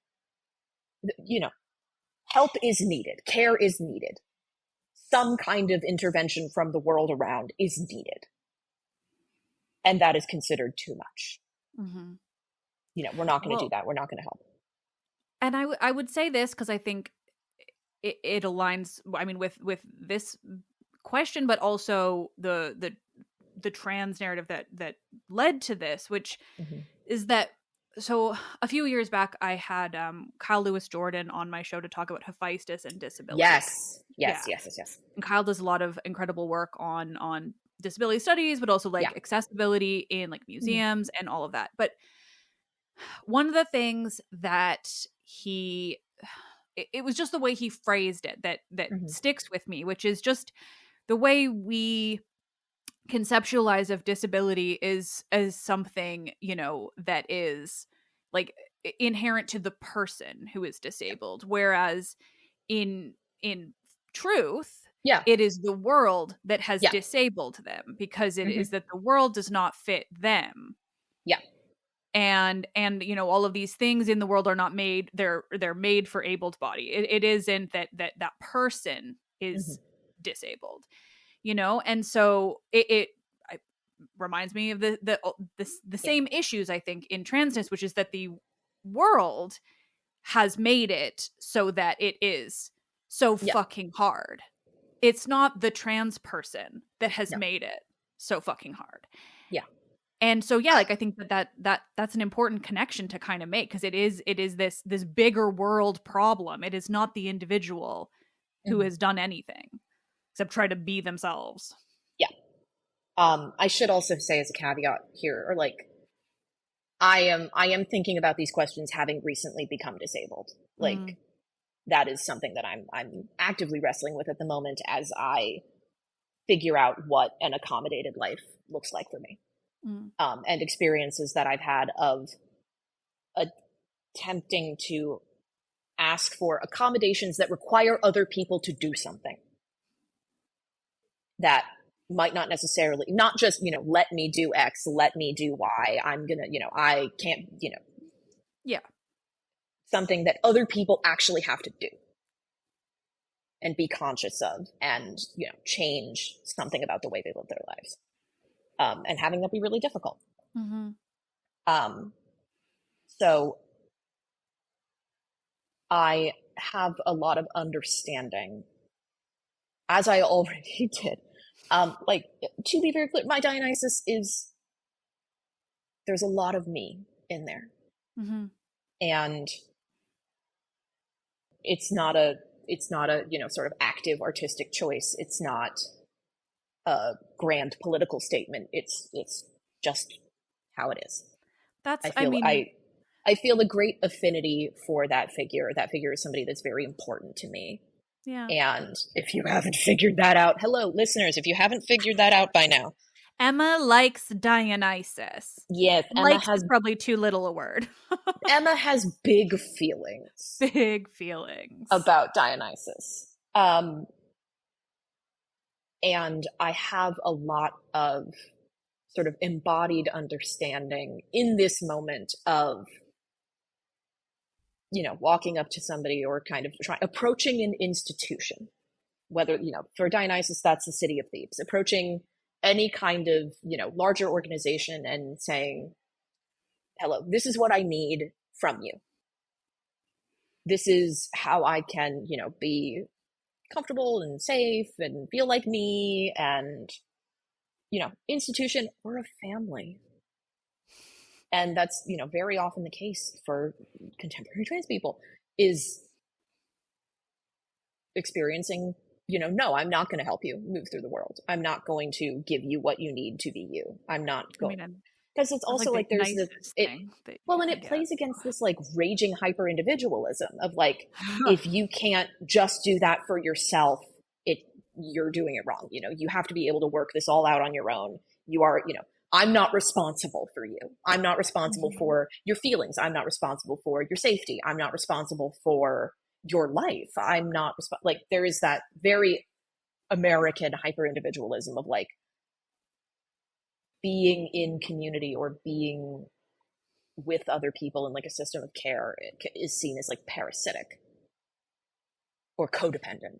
Speaker 2: Help is needed, care is needed, some kind of intervention from the world around is needed, and that is considered too much.
Speaker 1: Mm-hmm.
Speaker 2: We're not going to do
Speaker 1: Well,
Speaker 2: that. We're not going to help.
Speaker 1: and I would say this because I think it aligns, I mean, with this question, but also the trans narrative that led to this, which
Speaker 2: Mm-hmm.
Speaker 1: is that, so a few years back I had Kyle Lewis Jordan on my show to talk about Hephaestus and disability. Yeah.
Speaker 2: Yes.
Speaker 1: And Kyle does a lot of incredible work on disability studies, but also like
Speaker 2: Yeah.
Speaker 1: accessibility in like museums and all of that. But one of the things that it was just the way he phrased it that
Speaker 2: Mm-hmm.
Speaker 1: sticks with me, which is just the way we conceptualize of disability is as something, that is like inherent to the person who is disabled, whereas in truth
Speaker 2: Yeah.
Speaker 1: it is the world that has
Speaker 2: Yeah.
Speaker 1: disabled them, because it
Speaker 2: Mm-hmm.
Speaker 1: is that the world does not fit them.
Speaker 2: Yeah.
Speaker 1: And all of these things in the world are not made, they're made for abled body. It isn't that person
Speaker 2: Mm-hmm.
Speaker 1: is disabled, and so it reminds me of the
Speaker 2: Yeah.
Speaker 1: same issues I think in transness, which is that the world has made it so that it is so
Speaker 2: Yeah.
Speaker 1: fucking hard. It's not the trans person that has
Speaker 2: No.
Speaker 1: made it so fucking hard.
Speaker 2: Yeah.
Speaker 1: And so yeah, like I think that's an important connection to kind of make, because it is this bigger world problem. It is not the individual who
Speaker 2: Mm-hmm.
Speaker 1: has done anything except try to be themselves.
Speaker 2: Yeah. I should also say as a caveat here, or like, I am thinking about these questions having recently become disabled.
Speaker 1: Mm,
Speaker 2: Like, that is something that I'm actively wrestling with at the moment as I figure out what an accommodated life looks like for me.
Speaker 1: mm.
Speaker 2: And experiences that I've had of attempting to ask for accommodations that require other people to do something that might not necessarily, not just, let me do X, let me do Y, I'm gonna, I can't,
Speaker 1: Yeah.
Speaker 2: something that other people actually have to do and be conscious of, and, change something about the way they live their lives. And having that be really difficult.
Speaker 1: Mm-hmm.
Speaker 2: Um, so I have a lot of understanding, as I already did. Like, to be very clear, my Dionysus is, there's a lot of me in there.
Speaker 1: Mm-hmm.
Speaker 2: And it's not a sort of active artistic choice. It's not a grand political statement. It's just how it is.
Speaker 1: That's,
Speaker 2: I
Speaker 1: I
Speaker 2: feel
Speaker 1: mean,
Speaker 2: I feel a great affinity for that figure. That figure is somebody that's very important to me.
Speaker 1: yeah.
Speaker 2: And if you haven't figured that out, hello, listeners, if you haven't figured that out by now,
Speaker 1: Emma likes Dionysus.
Speaker 2: yes,
Speaker 1: Likes is probably too little a word.
Speaker 2: Emma has big feelings
Speaker 1: Big feelings.
Speaker 2: about Dionysus. And I have a lot of sort of embodied understanding in this moment of, walking up to somebody, or kind of approaching an institution, whether, for Dionysus, that's the city of Thebes, approaching any kind of, larger organization and saying, hello, this is what I need from you. This is how I can, be comfortable and safe and feel like me, and, institution or a family. And that's, very often the case for contemporary trans people, is experiencing no, I'm not going to help you move through the world. I'm not going to give you what you need to be you. I'm not
Speaker 1: I
Speaker 2: going,
Speaker 1: mean,
Speaker 2: because it's
Speaker 1: that's
Speaker 2: also
Speaker 1: like the
Speaker 2: like there's
Speaker 1: nicest
Speaker 2: it,
Speaker 1: thing that
Speaker 2: well,
Speaker 1: you
Speaker 2: and
Speaker 1: can
Speaker 2: it
Speaker 1: get.
Speaker 2: plays against this like raging hyper individualism of like, if you can't just do that for yourself, you're doing it wrong. You have to be able to work this all out on your own. I'm not responsible for you. I'm not responsible
Speaker 1: Mhm.
Speaker 2: for your feelings. I'm not responsible for your safety. I'm not responsible for your life. I'm not like there is that very American hyper individualism of like being in community or being with other people in like a system of care is seen as like parasitic or codependent.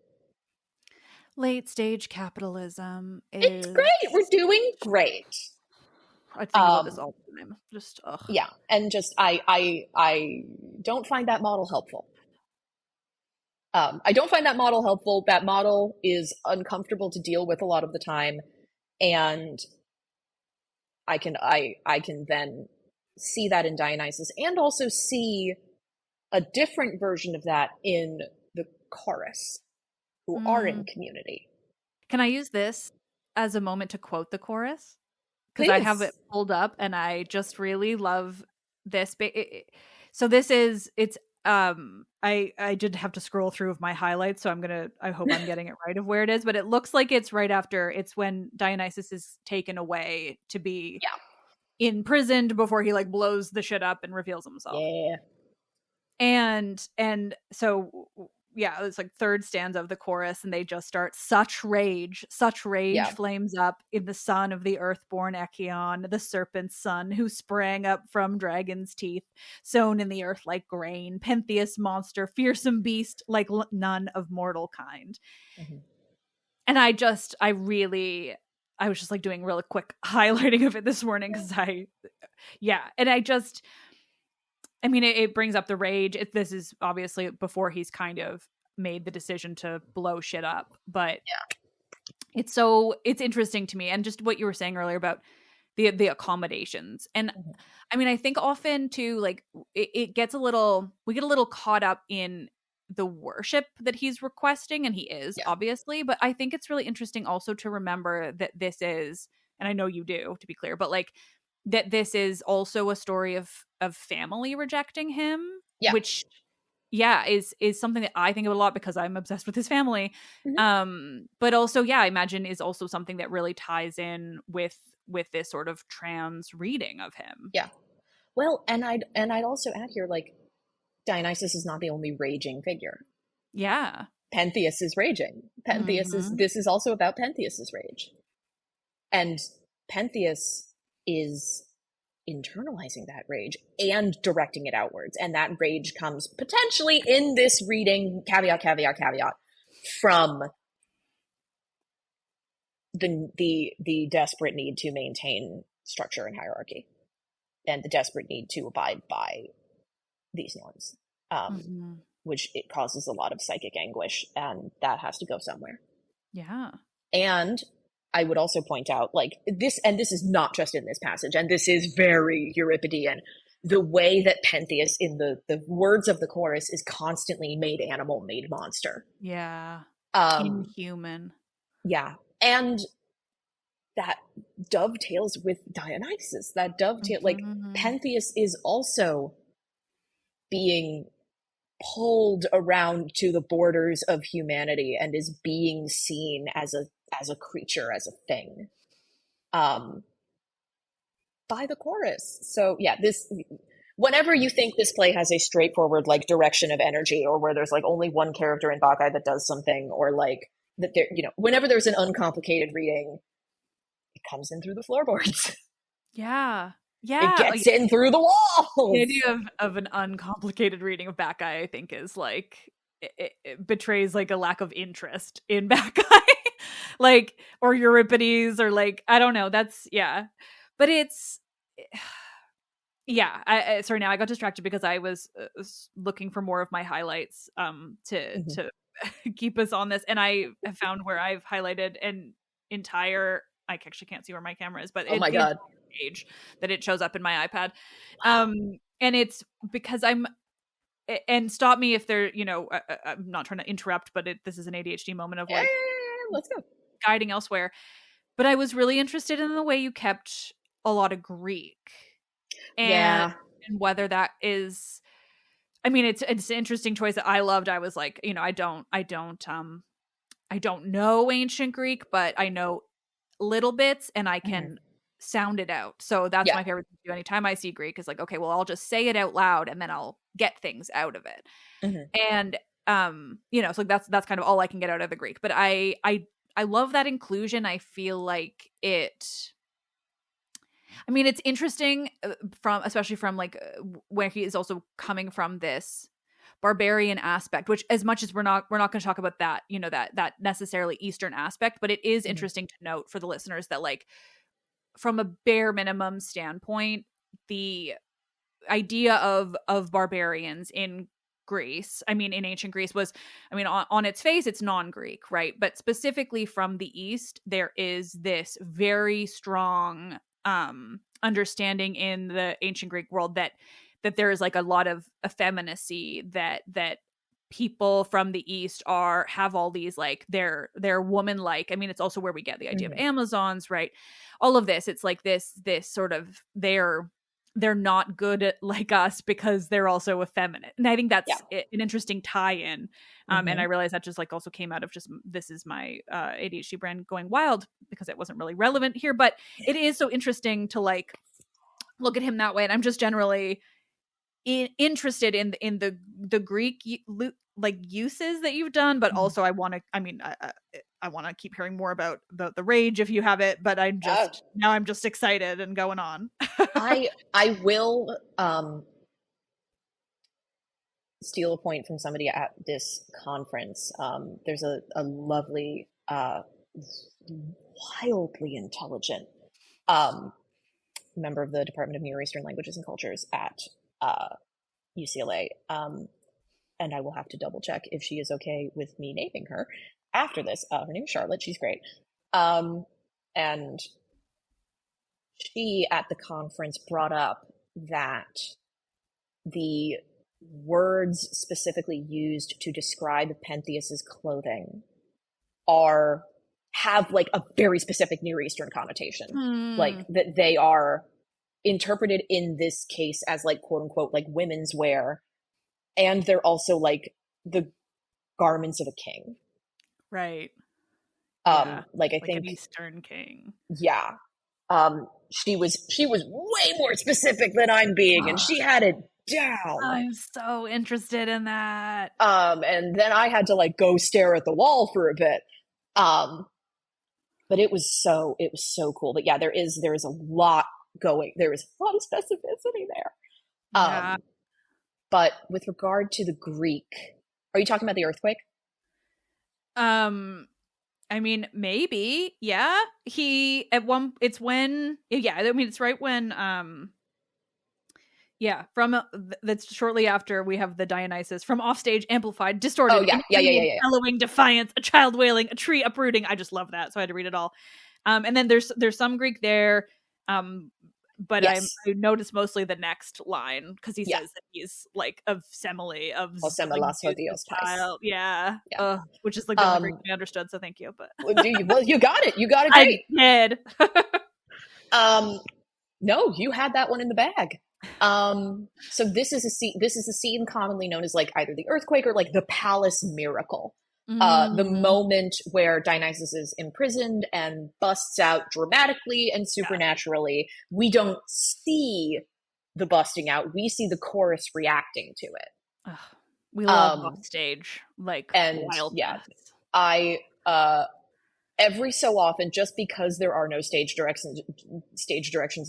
Speaker 1: Late stage capitalism
Speaker 2: It's
Speaker 1: is.
Speaker 2: great. We're doing great.
Speaker 1: I think about this
Speaker 2: Um,
Speaker 1: all the time. Just ugh.
Speaker 2: yeah, and just I don't find that model helpful. I don't find that model helpful. That model is uncomfortable to deal with a lot of the time, and I can then see that in Dionysus, and also see a different version of that in the chorus, who are in
Speaker 1: Mm.
Speaker 2: community.
Speaker 1: Can I use this as a moment to quote the chorus? Because I have it
Speaker 2: Please,
Speaker 1: pulled up and I just really love this. So this is it's I did have to scroll through of my highlights, so I hope I'm getting it right of where it is, but it looks like it's right after it's when Dionysus is taken away to be
Speaker 2: yeah,
Speaker 1: imprisoned before he like blows the shit up and reveals himself.
Speaker 2: yeah,
Speaker 1: And so yeah, it's like third stanza of the chorus, and they just start such rage
Speaker 2: yeah.
Speaker 1: flames up in the son of the earthborn Echion, the serpent's son who sprang up from dragon's teeth, sown in the earth like grain, Pentheus monster, fearsome beast like none of mortal kind.
Speaker 2: Mm-hmm.
Speaker 1: And I was just like doing really quick highlighting of it this morning because and I mean, it brings up the rage. This is obviously before he's kind of made the decision to blow shit up, but it's interesting to me, and just what you were saying earlier about the accommodations. And
Speaker 2: Mm-hmm.
Speaker 1: I mean, I think often too, like it gets we get a little caught up in the worship that he's requesting, and he is
Speaker 2: Yeah.
Speaker 1: obviously, but I think it's really interesting also to remember that this is, and I know you do, to be clear, but like that this is also a story of family rejecting him,
Speaker 2: Yeah.
Speaker 1: which is something that I think of a lot because I'm obsessed with his family.
Speaker 2: Mm-hmm.
Speaker 1: But also, I imagine is also something that really ties in with this sort of trans reading of him.
Speaker 2: Yeah. Well, and I'd also add here, like, Dionysus is not the only raging figure.
Speaker 1: Yeah.
Speaker 2: Pentheus is raging.
Speaker 1: Mhm.
Speaker 2: This is also about Pentheus's rage. And Pentheus is internalizing that rage and directing it outwards. And that rage comes potentially in this reading, caveat, caveat, caveat, from the desperate need to maintain structure and hierarchy, and the desperate need to abide by these norms,
Speaker 1: Mhm.
Speaker 2: which it causes a lot of psychic anguish, and that has to go somewhere.
Speaker 1: Yeah.
Speaker 2: And I would also point out, like, this is not just in this passage, and this is very Euripidean. The way that Pentheus, in the words of the chorus, is constantly made animal, made monster.
Speaker 1: Yeah.
Speaker 2: Um,
Speaker 1: Inhuman.
Speaker 2: yeah, and that dovetails with Dionysus. That dovetail, like,
Speaker 1: Mhm.
Speaker 2: Pentheus is also being pulled around to the borders of humanity and is being seen as a creature, as a thing, um, by the chorus. So yeah, this, whenever you think this play has a straightforward like direction of energy, or where there's like only one character in Bacchae that does something, or like that there, whenever there's an uncomplicated reading, it comes in through the floorboards.
Speaker 1: Yeah.
Speaker 2: It
Speaker 1: Yeah.
Speaker 2: gets in through the
Speaker 1: The
Speaker 2: walls.
Speaker 1: idea of an uncomplicated reading of Bacchae, I think, is like it betrays like a lack of interest in Bacchae, like, or Euripides, or like I don't know. That's but it's sorry, now I got distracted because I was looking for more of my highlights
Speaker 2: Mhm.
Speaker 1: to keep us on this, and I have found where I've highlighted an entire. I actually can't see where my camera is, but
Speaker 2: Oh my
Speaker 1: the entire
Speaker 2: god.
Speaker 1: page that it shows up in my iPad.
Speaker 2: Wow.
Speaker 1: And it's because and stop me if they're, I'm not trying to interrupt, but this is an ADHD moment of like
Speaker 2: let's go.
Speaker 1: guiding elsewhere. But I was really interested in the way you kept a lot of Greek, and whether that is, I mean, it's an interesting choice that I loved. I was like, I don't know ancient Greek, but I know little bits and I can sound it out. So that's my favorite thing to do anytime I see Greek is like, okay, well, I'll just say it out loud and then I'll get things out of it. And so that's kind of all I can get out of the Greek. But I love that inclusion. I feel like it's interesting especially from like where he is also coming from this barbarian aspect, which as much as we're not going to talk about that, that necessarily Eastern aspect, but it is interesting to note for the listeners that like from a bare minimum standpoint, the idea of barbarians in Greece, in ancient Greece was, on its face, it's non-Greek, right? But specifically from the East, there is this very strong understanding in the ancient Greek world that there is like a lot of effeminacy, that people from the East have all these like they're woman-like. It's also where we get the idea of Amazons, right? All of this, it's like this sort of they're not good like us because they're also effeminate. And I think that's an interesting tie-in. And I realized that just like also came out of just, this is my ADHD brain going wild because it wasn't really relevant here, but it is so interesting to like look at him that way. And I'm just generally interested in the Greek like uses that you've done, but also I want to, I want to keep hearing more about the rage if you have it, but I'm just excited and going on.
Speaker 2: I will steal a point from somebody at this conference. There's a lovely, wildly intelligent member of the Department of Near Eastern Languages and Cultures at UCLA. And I will have to double check if she is okay with me naming her after this. Her name is Charlotte. She's great. And she at the conference brought up that the words specifically used to describe Pentheus's clothing have like a very specific Near Eastern connotation, like that they are interpreted in this case as like quote unquote like women's wear, and they're also like the garments of a king,
Speaker 1: right?
Speaker 2: Like I think
Speaker 1: an Eastern king.
Speaker 2: Yeah. She was way more specific than I'm being, and she had it down.
Speaker 1: I'm so interested in that.
Speaker 2: And then I had to like go stare at the wall for a bit. But it was so cool. But yeah, there is a lot going. There is a lot of specificity there.
Speaker 1: Yeah.
Speaker 2: But with regard to the Greek, are you talking about the earthquake?
Speaker 1: Maybe, yeah. It's right when, that's shortly after we have the Dionysus from offstage, amplified, distorted, bellowing defiance, a child wailing, a tree uprooting. I just love that, so I had to read it all. And then there's some Greek there, but I noticed mostly the next line because he says that he's like of semele of child, which is like the only Greek I understood. So thank you. But
Speaker 2: you got it. You got it great.
Speaker 1: I did.
Speaker 2: No, you had that one in the bag. So this is a scene commonly known as like either the earthquake or like the palace miracle. The moment where Dionysus is imprisoned and busts out dramatically and supernaturally. We don't see the busting out. We see the chorus reacting to it.
Speaker 1: We love off stage, like,
Speaker 2: and
Speaker 1: wild.
Speaker 2: Yeah, I every so often, just because there are no stage directions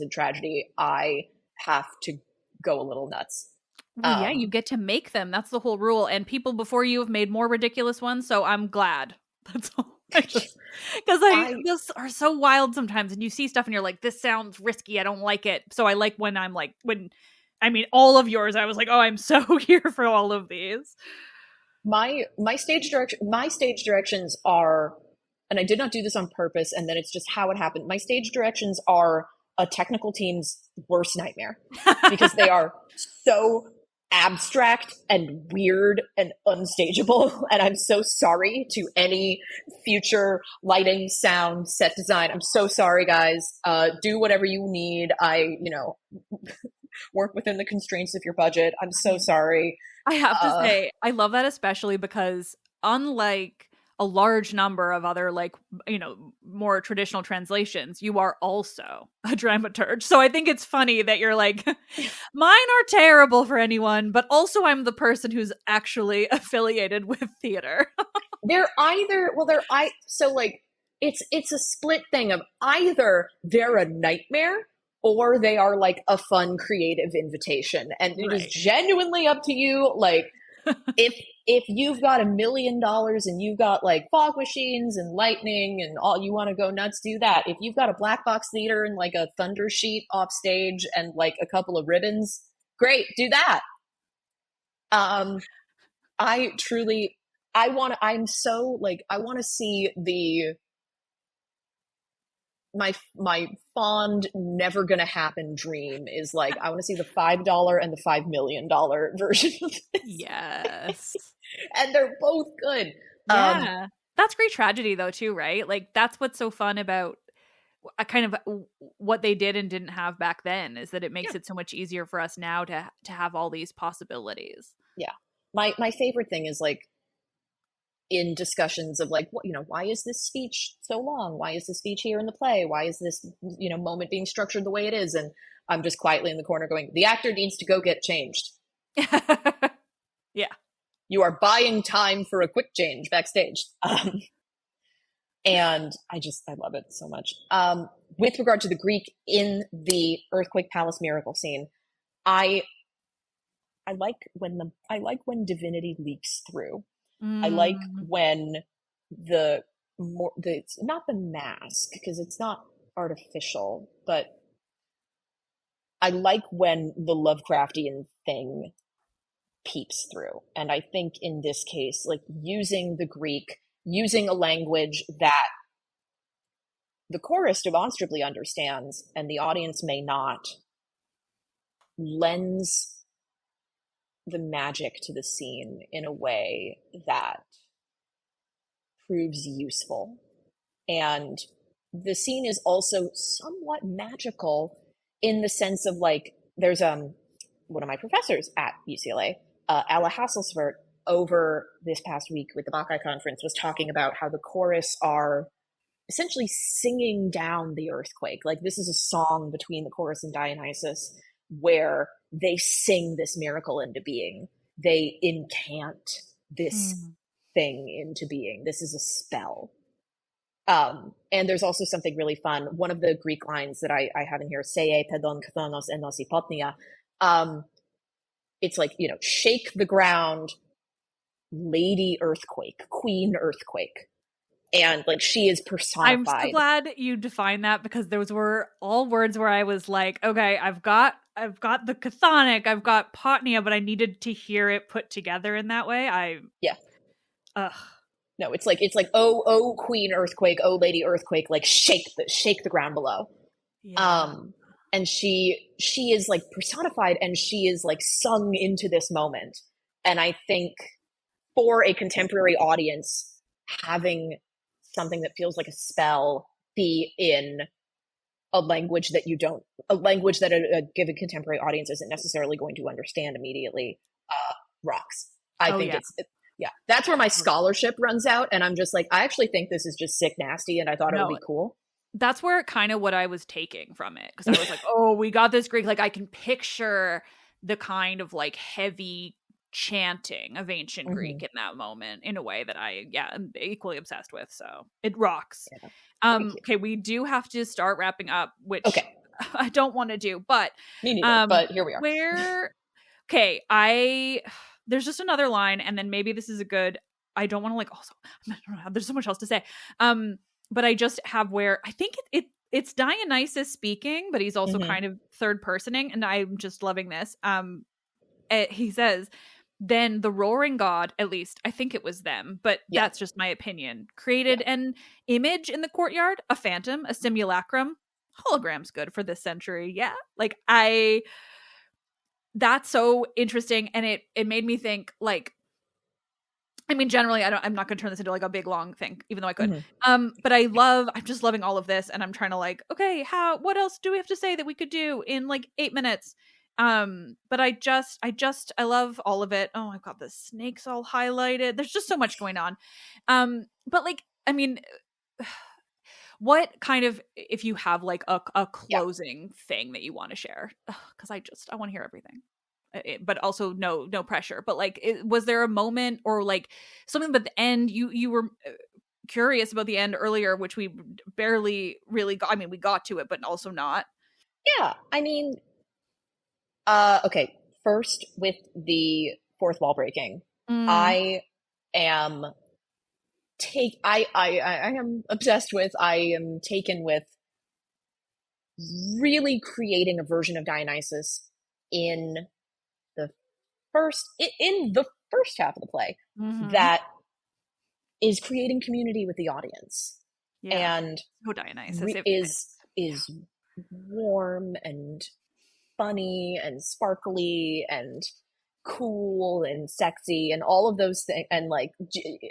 Speaker 2: in tragedy, I have to go a little nuts.
Speaker 1: Well, you get to make them. That's the whole rule. And people before you have made more ridiculous ones, so I'm glad. That's all. Because those are so wild sometimes, and you see stuff and you're like, this sounds risky. I don't like it. So I like when all of yours, I was like, oh, I'm so here for all of these.
Speaker 2: My stage directions are, and I did not do this on purpose, and then it's just how it happened. My stage directions are a technical team's worst nightmare because they are so abstract and weird and unstageable. And I'm so sorry to any future lighting, sound, set design. I'm so sorry, guys. Do whatever you need. Work within the constraints of your budget. I'm so sorry.
Speaker 1: I have to say, I love that especially because unlike a large number of other, like, more traditional translations, you are also a dramaturge. So I think it's funny that you're like, mine are terrible for anyone, but also I'm the person who's actually affiliated with theater.
Speaker 2: It's a split thing of either they're a nightmare or they are like a fun creative invitation, and it is genuinely up to you. Like, if you've got $1 million and you've got like fog machines and lightning and all, you want to go nuts, do that. If you've got a black box theater and like a thunder sheet off stage and like a couple of ribbons, great, do that. I truly, I want to see my fond never gonna happen dream is like, I want to see the $5 and the $5 million version of this.
Speaker 1: Yes.
Speaker 2: And they're both good.
Speaker 1: Yeah. That's great tragedy though too, right? Like that's what's so fun about kind of what they did and didn't have back then, is that it makes it so much easier for us now to have all these possibilities.
Speaker 2: Yeah. My favorite thing is like, in discussions of like, why is this speech so long? Why is this speech here in the play? Why is this, moment being structured the way it is? And I'm just quietly in the corner going, the actor needs to go get changed.
Speaker 1: Yeah.
Speaker 2: You are buying time for a quick change backstage. And I love it so much. With regard to the Greek in the Earthquake Palace miracle scene, I like when divinity leaks through. I like when it's not the mask, because it's not artificial, but I like when the Lovecraftian thing peeps through. And I think in this case, like using the Greek, using a language that the chorus demonstrably understands and the audience may not, lends the magic to the scene in a way that proves useful. And the scene is also somewhat magical in the sense of like, there's one of my professors at UCLA, Alla Hasselschwert, over this past week with the Bacchae conference, was talking about how the chorus are essentially singing down the earthquake. Like, this is a song between the chorus and Dionysus where they sing this miracle into being. They incant this thing into being. This is a spell. And there's also something really fun. One of the Greek lines that I have in here, "Seie pedon kthonos enos hypotnia." It's like, shake the ground, lady earthquake, queen earthquake. And like, she is personified.
Speaker 1: I'm so glad you defined that, because those were all words where I was like, okay, I've got the chthonic, I've got potnia, but I needed to hear it put together in that way. Ugh.
Speaker 2: No, it's like, oh, queen earthquake, oh, lady earthquake, like shake the ground below. Yeah. And she is like personified, and she is like sung into this moment. And I think for a contemporary audience, having something that feels like a spell be in a language that a given contemporary audience isn't necessarily going to understand immediately, rocks. I think that's where my scholarship runs out, and I'm just like, I actually think this is just sick nasty, and I thought it would be cool.
Speaker 1: That's where kind of what I was taking from it, because I was like, oh, we got this Greek, like I can picture the kind of like heavy chanting of ancient Greek in that moment in a way that I'm equally obsessed with. So it rocks. Okay, we do have to start wrapping up, which I don't want to do, but
Speaker 2: me neither, but here we are.
Speaker 1: There's just another line, and then maybe this is a good, I don't want to like, also, I don't know, there's so much else to say. But I just have where I think it's Dionysus speaking, but he's also kind of third personing, and I'm just loving this. He says, then the roaring god, at least I think it was them, but that's just my opinion, created an image in the courtyard, a phantom, a simulacrum. Hologram's good for this century. Yeah. Like that's so interesting, and it made me think, like, I mean, generally, I'm not going to turn this into like a big long thing, even though I could. But I'm just loving all of this, and I'm trying to like, okay, what else do we have to say that we could do in like 8 minutes? But I love all of it. Oh, I've got the snakes all highlighted. There's just so much going on. But like, I mean, what kind of, if you have like a
Speaker 2: Yeah.
Speaker 1: closing thing that you want to share? Because I want to hear everything. But also no pressure, but like, was there a moment or like something about the end you were curious about the end earlier, which we barely really got? I mean, we got to it, but also not.
Speaker 2: Yeah, I mean, okay, first with the fourth wall breaking,
Speaker 1: Mm,
Speaker 2: I am I am obsessed with, I am taken with really creating a version of Dionysus in the in the first half of the play
Speaker 1: mm-hmm.
Speaker 2: that is creating community with the audience
Speaker 1: Yeah.
Speaker 2: and
Speaker 1: Oh, Dionysus,
Speaker 2: is warm and funny and sparkly and cool and sexy and all of those things, and like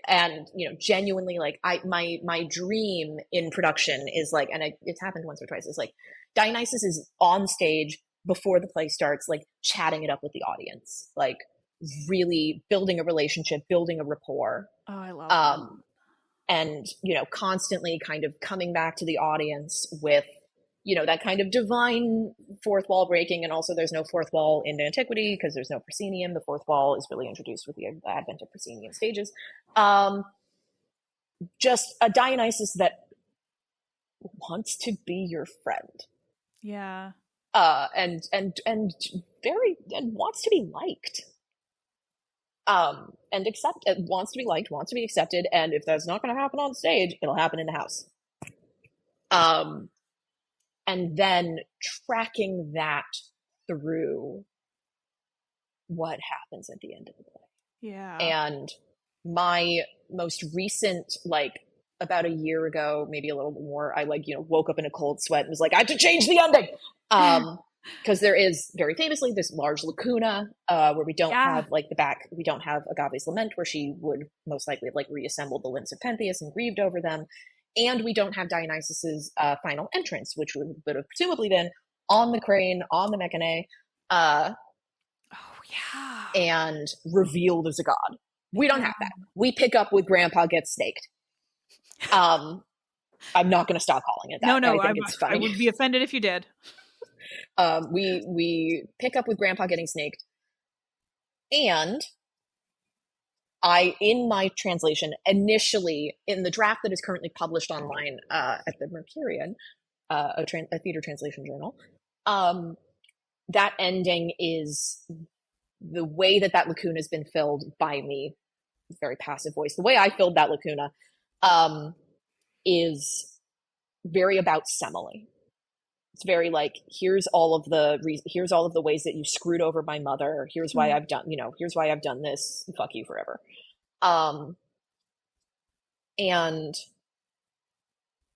Speaker 2: and you know, genuinely, like, my dream in production is like, and it's happened once or twice, is like Dionysus is on stage before the play starts, like chatting it up with the audience, like really building a relationship, building a rapport,
Speaker 1: oh, I love that.
Speaker 2: um and you know, constantly kind of coming back to the audience with, you know, that kind of divine fourth wall breaking. And also, there's no fourth wall in antiquity because there's no proscenium. The fourth wall is really introduced with the advent of proscenium stages. um just a Dionysus that wants to be your friend,
Speaker 1: Yeah.
Speaker 2: and very, and wants to be liked, and wants to be liked, wants to be accepted, and if that's not going to happen on stage, it'll happen in the house. um and then tracking that through what happens at the end of the play.
Speaker 1: Yeah.
Speaker 2: And my most recent, like, about a year ago, maybe a little more, I, like, you know, woke up in a cold sweat and was like, I have to change the ending. Because there is very famously this large lacuna, where we don't
Speaker 1: Yeah.
Speaker 2: have like we don't have Agave's lament, where she would most likely have like reassembled the limbs of Pentheus and grieved over them, and we don't have Dionysus's final entrance, which would have presumably been on the crane, on the mechane, uh,
Speaker 1: Oh, yeah.
Speaker 2: and revealed as a god. We don't
Speaker 1: Yeah.
Speaker 2: have that. We pick up with Grandpa gets snaked. Um, I'm not going to stop calling it that. I
Speaker 1: No,
Speaker 2: think it's
Speaker 1: I
Speaker 2: funny.
Speaker 1: would be offended if you did.
Speaker 2: We pick up with Grandpa getting snaked, and I, in my translation, initially in the draft that is currently published online at the Mercurian, a theater translation journal, that ending is the way that lacuna has been filled by me, very passive voice. The way I filled that lacuna um, is very about Semele. It's very like, here's all of the ways that you screwed over my mother. Here's why I've done, you know, here's why I've done this. Fuck you forever. Um, and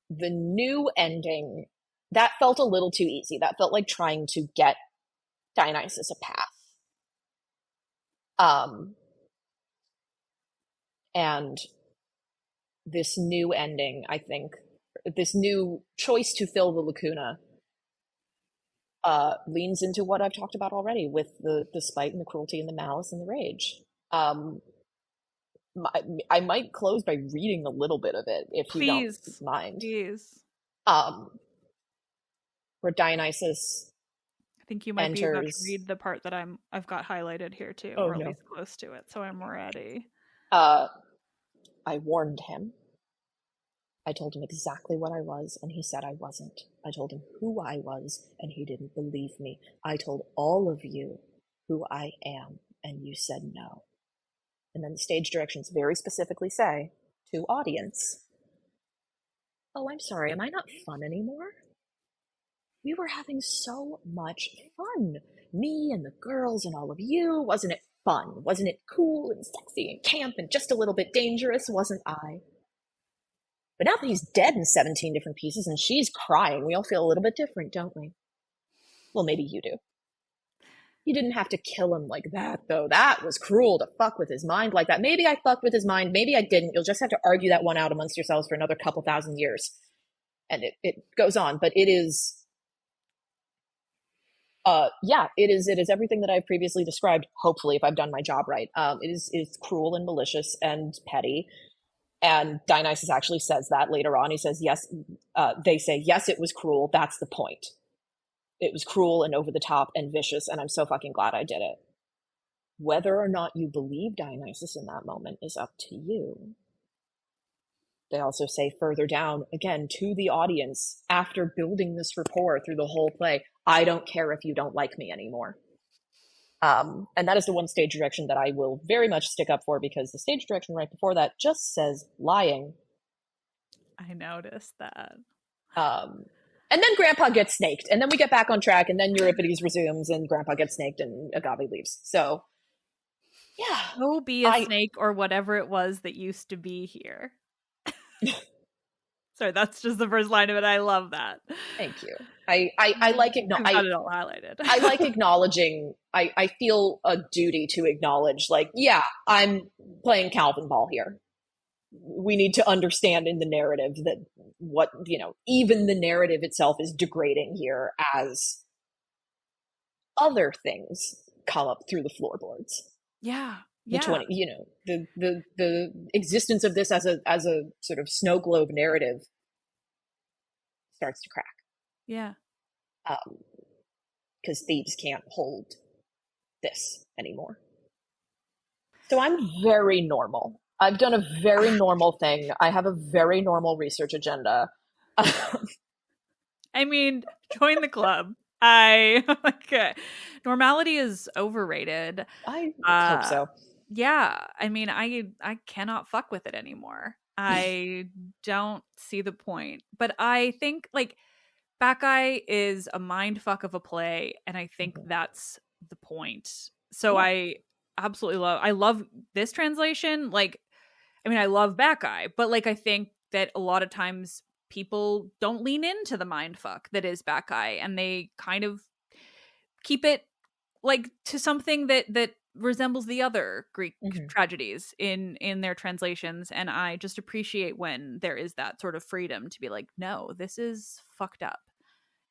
Speaker 2: the new ending, that felt a little too easy. That felt like trying to get Dionysus a path. Um, and this new ending, I think, this new choice to fill the lacuna, leans into what I've talked about already with the spite and the cruelty and the malice and the rage. Um, I might close by reading a little bit of it, if you don't
Speaker 1: Please.
Speaker 2: mind.
Speaker 1: Please.
Speaker 2: Um, where Dionysus
Speaker 1: I think you might be about to
Speaker 2: enters.
Speaker 1: read the part that I've got highlighted here too,
Speaker 2: Oh
Speaker 1: or at
Speaker 2: no.
Speaker 1: least close to it, so I'm ready.
Speaker 2: Uh, I warned him. I told him exactly what I was, and he said I wasn't. I told him who I was, and he didn't believe me. I told all of you who I am, and you said no. And then the stage directions very specifically say to audience, oh, I'm sorry, am I not fun anymore? We were having so much fun. Me and the girls and all of you. Wasn't it fun? Wasn't it cool and sexy and camp and just a little bit dangerous? Wasn't I? But now that he's dead in 17 different pieces and she's crying, we all feel a little bit different, don't we? Well, maybe you do. You didn't have to kill him like that, though. That was cruel to fuck with his mind like that. Maybe I fucked with his mind. Maybe I didn't. You'll just have to argue that one out amongst yourselves for another couple thousand years. And it goes on. But it is, it is everything that I've previously described, hopefully, if I've done my job right. It's cruel and malicious and petty. And Dionysus actually says that later on. He says, yes, they say, yes, it was cruel. That's the point. It was cruel and over the top and vicious, and I'm so fucking glad I did it. Whether or not you believe Dionysus in that moment is up to you. They also say further down, again, to the audience, after building this rapport through the whole play, I don't care if you don't like me anymore. And that is the one stage direction that I will very much stick up for, because the stage direction right before that just says lying.
Speaker 1: I noticed that.
Speaker 2: And then Grandpa gets snaked, and then we get back on track, and then Euripides resumes, and Grandpa gets snaked, and Agave leaves. So, yeah.
Speaker 1: Go be a snake or whatever it was that used to be here. Sorry, that's just the first line of it. I love that.
Speaker 2: Thank you. I like it all
Speaker 1: highlighted.
Speaker 2: I like acknowledging. I feel a duty to acknowledge, like, yeah, I'm playing Calvin Ball here. We need to understand in the narrative that even the narrative itself is degrading here as other things come up through the floorboards.
Speaker 1: Yeah.
Speaker 2: The existence of this as a sort of snow globe narrative starts to crack.
Speaker 1: Yeah.
Speaker 2: Because Thebes can't hold this anymore. So I'm very normal. I've done a very normal thing. I have a very normal research agenda.
Speaker 1: I mean, join the club. Okay. Normality is overrated.
Speaker 2: I hope so.
Speaker 1: Yeah. I mean, I cannot fuck with it anymore. I don't see the point. But I think, like, Bacchae is a mind fuck of a play, and I think that's the point. So I absolutely love this translation. Like, I mean, I love Bacchae, but like, I think that a lot of times people don't lean into the mind fuck that is Bacchae, and they kind of keep it like to something that resembles the other Greek tragedies in their translations. And I just appreciate when there is that sort of freedom to be like, no, this is fucked up.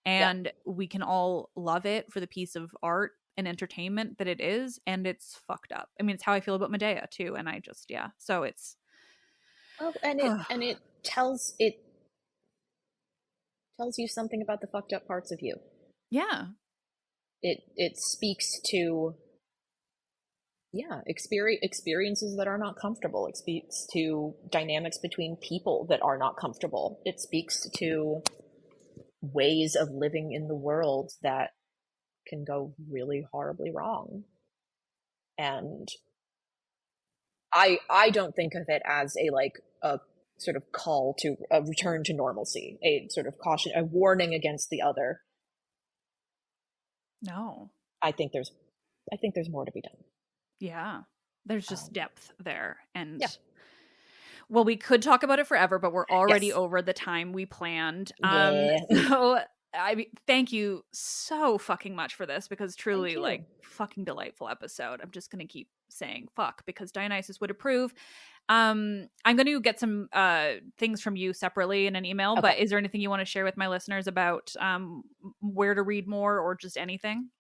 Speaker 1: And we can all love it for the piece of art and entertainment that it is, and it's fucked up. I mean, it's how I feel about Medea too, and I just so it's
Speaker 2: it tells you something about the fucked up parts of you.
Speaker 1: Yeah.
Speaker 2: It speaks to experiences that are not comfortable. It speaks to dynamics between people that are not comfortable. It speaks to ways of living in the world that can go really horribly wrong. And I don't think of it as a sort of call to a return to normalcy, a sort of caution, a warning against the other.
Speaker 1: No.
Speaker 2: I think there's more to be done.
Speaker 1: Yeah. There's just depth there. And well, we could talk about it forever, but we're already over the time we planned. So I mean, thank you so fucking much for this, because truly, like, fucking delightful episode. I'm just gonna keep saying fuck because Dionysus would approve. I'm going to get some things from you separately in an email, but is there anything you want to share with my listeners about where to read more or just anything?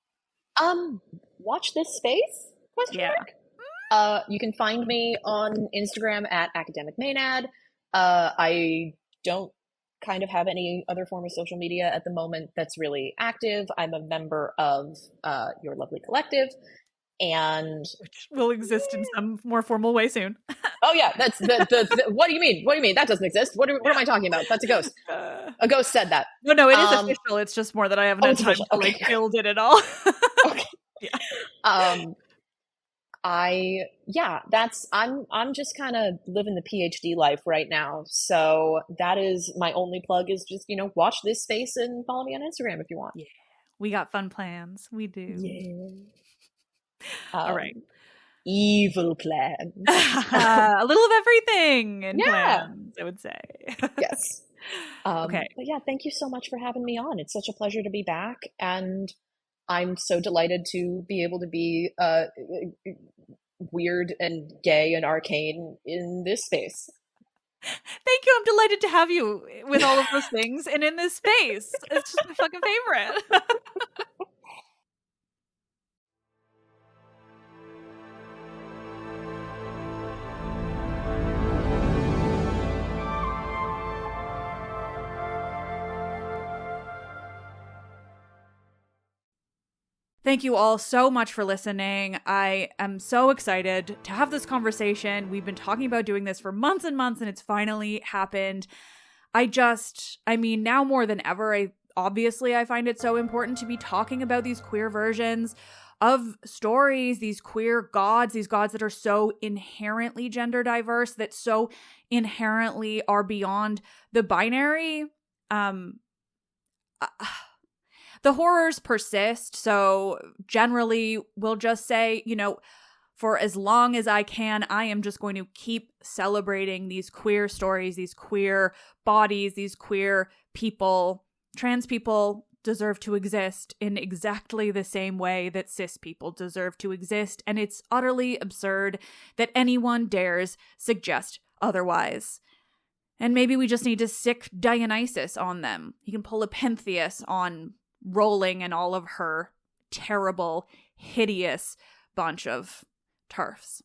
Speaker 2: Watch this space? You can find me on Instagram at academicmaynad. I don't kind of have any other form of social media at the moment that's really active. I'm a member of Your Lovely Collective, and
Speaker 1: which will exist in some more formal way soon.
Speaker 2: Oh yeah, that's the what do you mean? What do you mean that doesn't exist? What am I talking about? That's a ghost. A ghost said that.
Speaker 1: No, it is official. It's just more that I haven't had time to build it at all.
Speaker 2: Okay. Yeah. I'm just kind of living the PhD life right now. So that is my only plug, is just, watch this space and follow me on Instagram if you want.
Speaker 1: Yeah. We got fun plans. We do.
Speaker 2: Yeah.
Speaker 1: All right.
Speaker 2: Evil plans.
Speaker 1: A little of everything in plans, I would say.
Speaker 2: Yes. Okay. But yeah, thank you so much for having me on. It's such a pleasure to be back. And I'm so delighted to be able to be weird and gay and arcane in this space.
Speaker 1: Thank you. I'm delighted to have you with all of those things and in this space. It's just my fucking favorite. Thank you all so much for listening. I am so excited to have this conversation. We've been talking about doing this for months and months, and it's finally happened. Now more than ever, I find it so important to be talking about these queer versions of stories, these queer gods, these gods that are so inherently gender diverse, that so inherently are beyond the binary. The horrors persist, so generally we'll just say, for as long as I can, I am just going to keep celebrating these queer stories, these queer bodies, these queer people. Trans people deserve to exist in exactly the same way that cis people deserve to exist, and it's utterly absurd that anyone dares suggest otherwise. And maybe we just need to sick Dionysus on them. He can pull a Pentheus on Rolling and all of her terrible, hideous bunch of TERFs.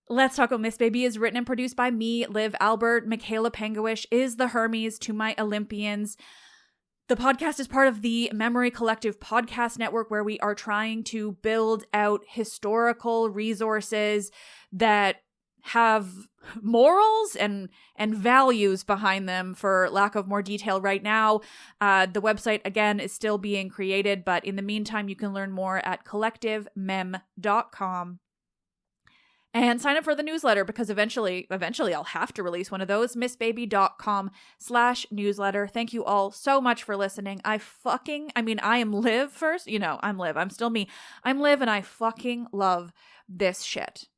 Speaker 1: Let's Talk About Miss Baby is written and produced by me, Liv Albert. Michaela Pangowish is the Hermes to my Olympians. The podcast is part of the Memory Collective podcast network, where we are trying to build out historical resources that have morals and values behind them, for lack of more detail right now. The website, again, is still being created, but in the meantime, you can learn more at collectivemem.com. And sign up for the newsletter, because eventually I'll have to release one of those. missbaby.com/newsletter. Thank you all so much for listening. I am Liv first. I'm Liv. I'm still me. I'm Liv, and I fucking love this shit.